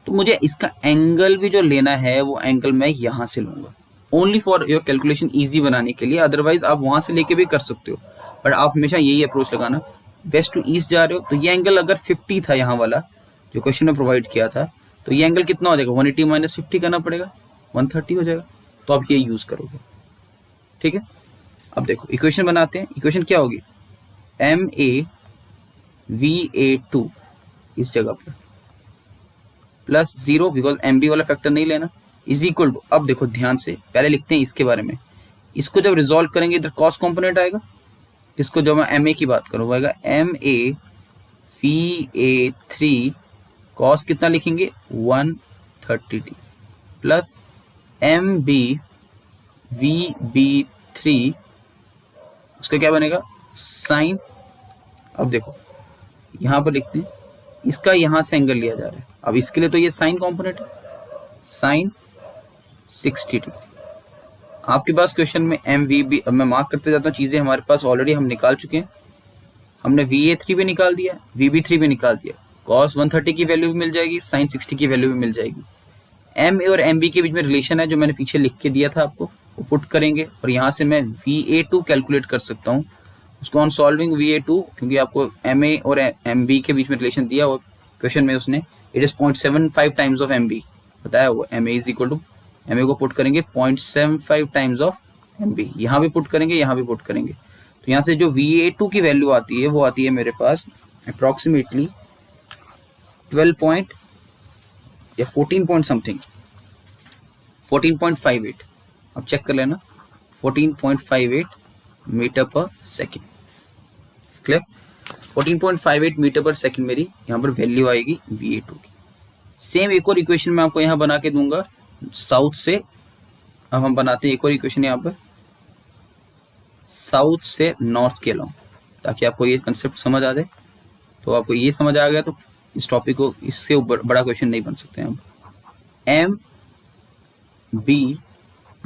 तो मुझे इसका एंगल भी जो लेना है वो एंगल मैं यहां से लूंगा, only for your calculation easy बनाने के लिए। अदरवाइज आप वहां से लेके भी कर सकते हो, बट आप हमेशा यही अप्रोच लगाना। वेस्ट टू ईस्ट जा रहे हो तो ये एंगल अगर 50 था यहाँ वाला जो क्वेश्चन में प्रोवाइड किया था, तो ये एंगल कितना हो जाएगा, 180 माइनस 50 करना पड़ेगा, 130 हो जाएगा। तो आप ये यूज करोगे। ठीक है, अब देखो इक्वेशन बनाते हैं। इक्वेशन क्या होगी, MAVA2 इस जगह पर प्लस 0, बिकॉज MB वाला फैक्टर नहीं लेना, इज इक्वल टू, अब देखो ध्यान से पहले लिखते हैं इसके बारे में। इसको जब रिजॉल्व करेंगे इधर कॉस कंपोनेंट आएगा, इसको जब मैं MA की बात करूँ आएगा MAVA3 कॉस कितना लिखेंगे 130 प्लस MBVB3 उसका क्या बनेगा साइन। अब देखो यहां पर लिखते हैं, इसका यहां से एंगल लिया जा रहा है। अब इसके लिए तो ये साइन कंपोनेंट है, साइन 60 डिग्री। आपके पास क्वेश्चन में MVB, अब मैं मार्क करते जाता हूँ, चीजें हमारे पास ऑलरेडी हम निकाल चुके हैं। हमने VA3 भी निकाल दिया, VB3 भी निकाल दिया, cos 130 की वैल्यू भी मिल जाएगी, sin 60 की वैल्यू भी मिल जाएगी। MA और MB के बीच में रिलेशन है जो मैंने पीछे लिख के दिया था आपको, वो पुट करेंगे, और यहाँ से मैं VA2 कैलकुलेट कर सकता हूँ। उसको ऑन सॉल्विंग VA2, क्योंकि आपको MA और MB के बीच में रिलेशन दिया और क्वेश्चन में उसने, it is 0.75 times of MB, बताया हुआ M A is equal to, M A को पुट करेंगे 0.75 टाइम्स ऑफ एम बी, यहाँ भी पुट करेंगे यहाँ भी पुट करेंगे, तो यहाँ से जो VA2 की वैल्यू आती है वो आती है मेरे पास अप्रॉक्सीमेटली 12 या 14 पॉइंट समथिंग, 14.58, अब चेक कर लेना, 14.58 मीटर पर सेकेंड। क्लियर, 14.58 मीटर पर सेकेंड मेरी यहाँ पर वैल्यू आएगी VA2 की। सेम एक और इक्वेशन मैं आपको यहाँ बना के दूंगा साउथ से। अब हम बनाते हैं एक और इक्वेशन यहाँ पर साउथ से नॉर्थ के अलोंग, ताकि आपको ये कंसेप्ट समझ आ जाए। तो आपको ये समझ आ गया तो इस टॉपिक को, इससे बड़ा क्वेश्चन नहीं बन सकते हैं। M B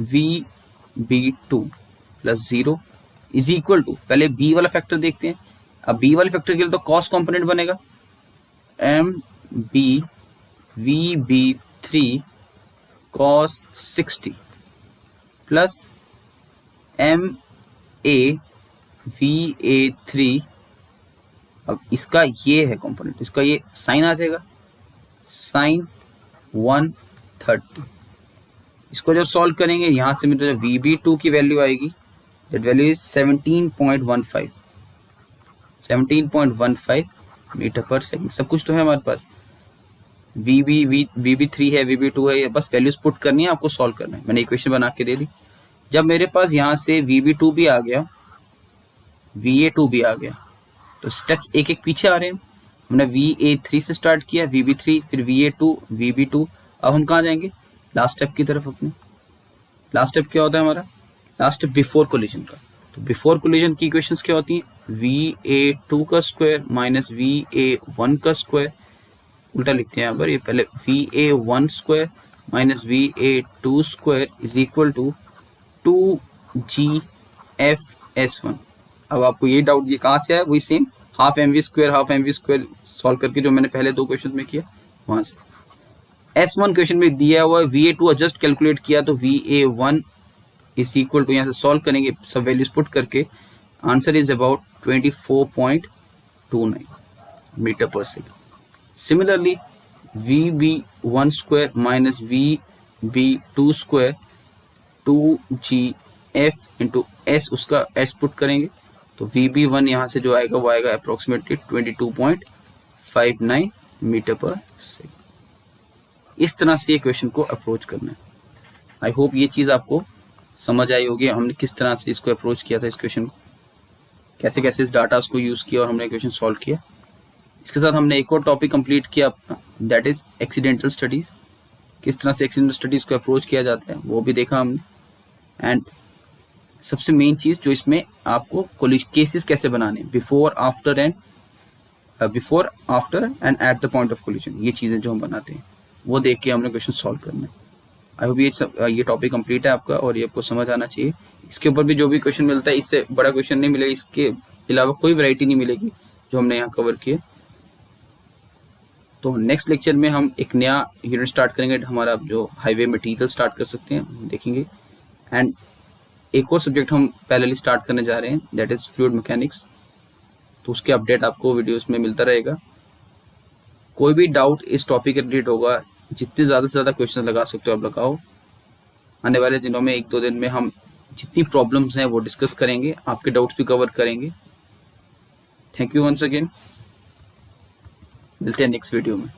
V B2 plus 0 is equal to, पहले बी वाला फैक्टर देखते हैं। अब बी वाले फैक्टर के लिए तो कॉस कंपोनेंट बनेगा, M B V B3 cos 60 plus M A VA3, अब इसका ये है कंपोनेंट, इसका ये साइन आ जाएगा साइन 130। इसको जब सॉल्व करेंगे यहाँ से मेरे VB2 की वैल्यू आएगी, दैट वैल्यू इज 17.15 मीटर पर सेकेंड। सब कुछ तो है हमारे पास, VB3 है, VB2 है, बस वैल्यूज पुट करनी है, आपको सॉल्व करना है। मैंने इक्वेशन बना के दे दी। जब मेरे पास यहाँ से VB2 भी आ गया, VA2 भी आ गया, तो स्टेप एक एक पीछे आ रहे हैं। हमने VA3 से स्टार्ट किया, VB3, फिर VA2, VB2, अब हम कहाँ जाएंगे, लास्ट स्टेप की तरफ अपने। लास्ट स्टेप क्या होता है हमारा, लास्ट स्टेप बिफोर कोलिजन का। तो बिफोर कोलिजन की इक्वेशंस क्या होती हैं, VA2 का स्क्वायर माइनस VA1 का स्क्वायर, उल्टा लिखते हैं यहाँ पर, ये पहले VA1 square minus VA2 square is equal to 2GFS1। अब आपको ये डाउट ये कहाँ से आया, वही same half M V square solve करके जो मैंने पहले दो क्वेश्चन में किया वहां से। S1 क्वेश्चन में दिया हुआ है, VA2 जस्ट कैलकुलेट किया तो VA1 इज इक्वल टू, यहाँ से सॉल्व करेंगे सब वैल्यूज पुट करके, आंसर इज अबाउट 24.29 मीटर पर second. Similarly VB1 square minus VB2 square 2GF into S, उसका S पुट करेंगे तो VB1 यहाँ से जो आएगा वो आएगा अप्रोक्सीमेटली 22.59 मीटर पर सेकेंड। इस तरह से ये क्वेश्चन को अप्रोच करना है। आई होप ये चीज़ आपको समझ आई होगी, हमने किस तरह से इसको अप्रोच किया था, इस क्वेश्चन को कैसे कैसे इस डाटा को यूज़ किया और हमने क्वेश्चन सॉल्व किया। इसके साथ हमने एक और टॉपिक कंप्लीट किया अपना, दैट इज एक्सीडेंटल स्टडीज़। किस तरह से एक्सीडेंटल स्टडीज़ को अप्रोच किया जाता है वो भी देखा हमने। एंड सबसे मेन चीज़ जो इसमें आपको केसेस कैसे बनाने, before after and at the point of collision, ये चीज़ें जो हम बनाते हैं वो देख के हमने क्वेश्चन सॉल्व करना है। आई होप ये टॉपिक कंप्लीट है आपका और ये आपको समझ आना चाहिए। इसके ऊपर भी जो भी क्वेश्चन मिलता है इससे बड़ा क्वेश्चन नहीं मिलेगा, इसके अलावा कोई वैरायटी नहीं मिलेगी जो हमने यहाँ कवर किए। तो नेक्स्ट लेक्चर में हम एक नया यूनिट स्टार्ट करेंगे, हमारा जो हाईवे मटेरियल स्टार्ट कर सकते हैं देखेंगे। एंड एक और सब्जेक्ट हम पैरेलली स्टार्ट करने जा रहे हैं, दैट इज फ्लूइड मैकेनिक्स। तो उसके अपडेट आपको वीडियोस में मिलता रहेगा। कोई भी डाउट इस टॉपिक के रिलेटेड होगा, जितने ज़्यादा से ज़्यादा क्वेश्चन लगा सकते हो आप लगाओ। आने वाले दिनों में 1-2 दिन में हम जितनी प्रॉब्लम्स हैं वो डिस्कस करेंगे, आपके डाउट्स भी कवर करेंगे। थैंक यू वंस अगेन, मिलते हैं नेक्स्ट वीडियो में।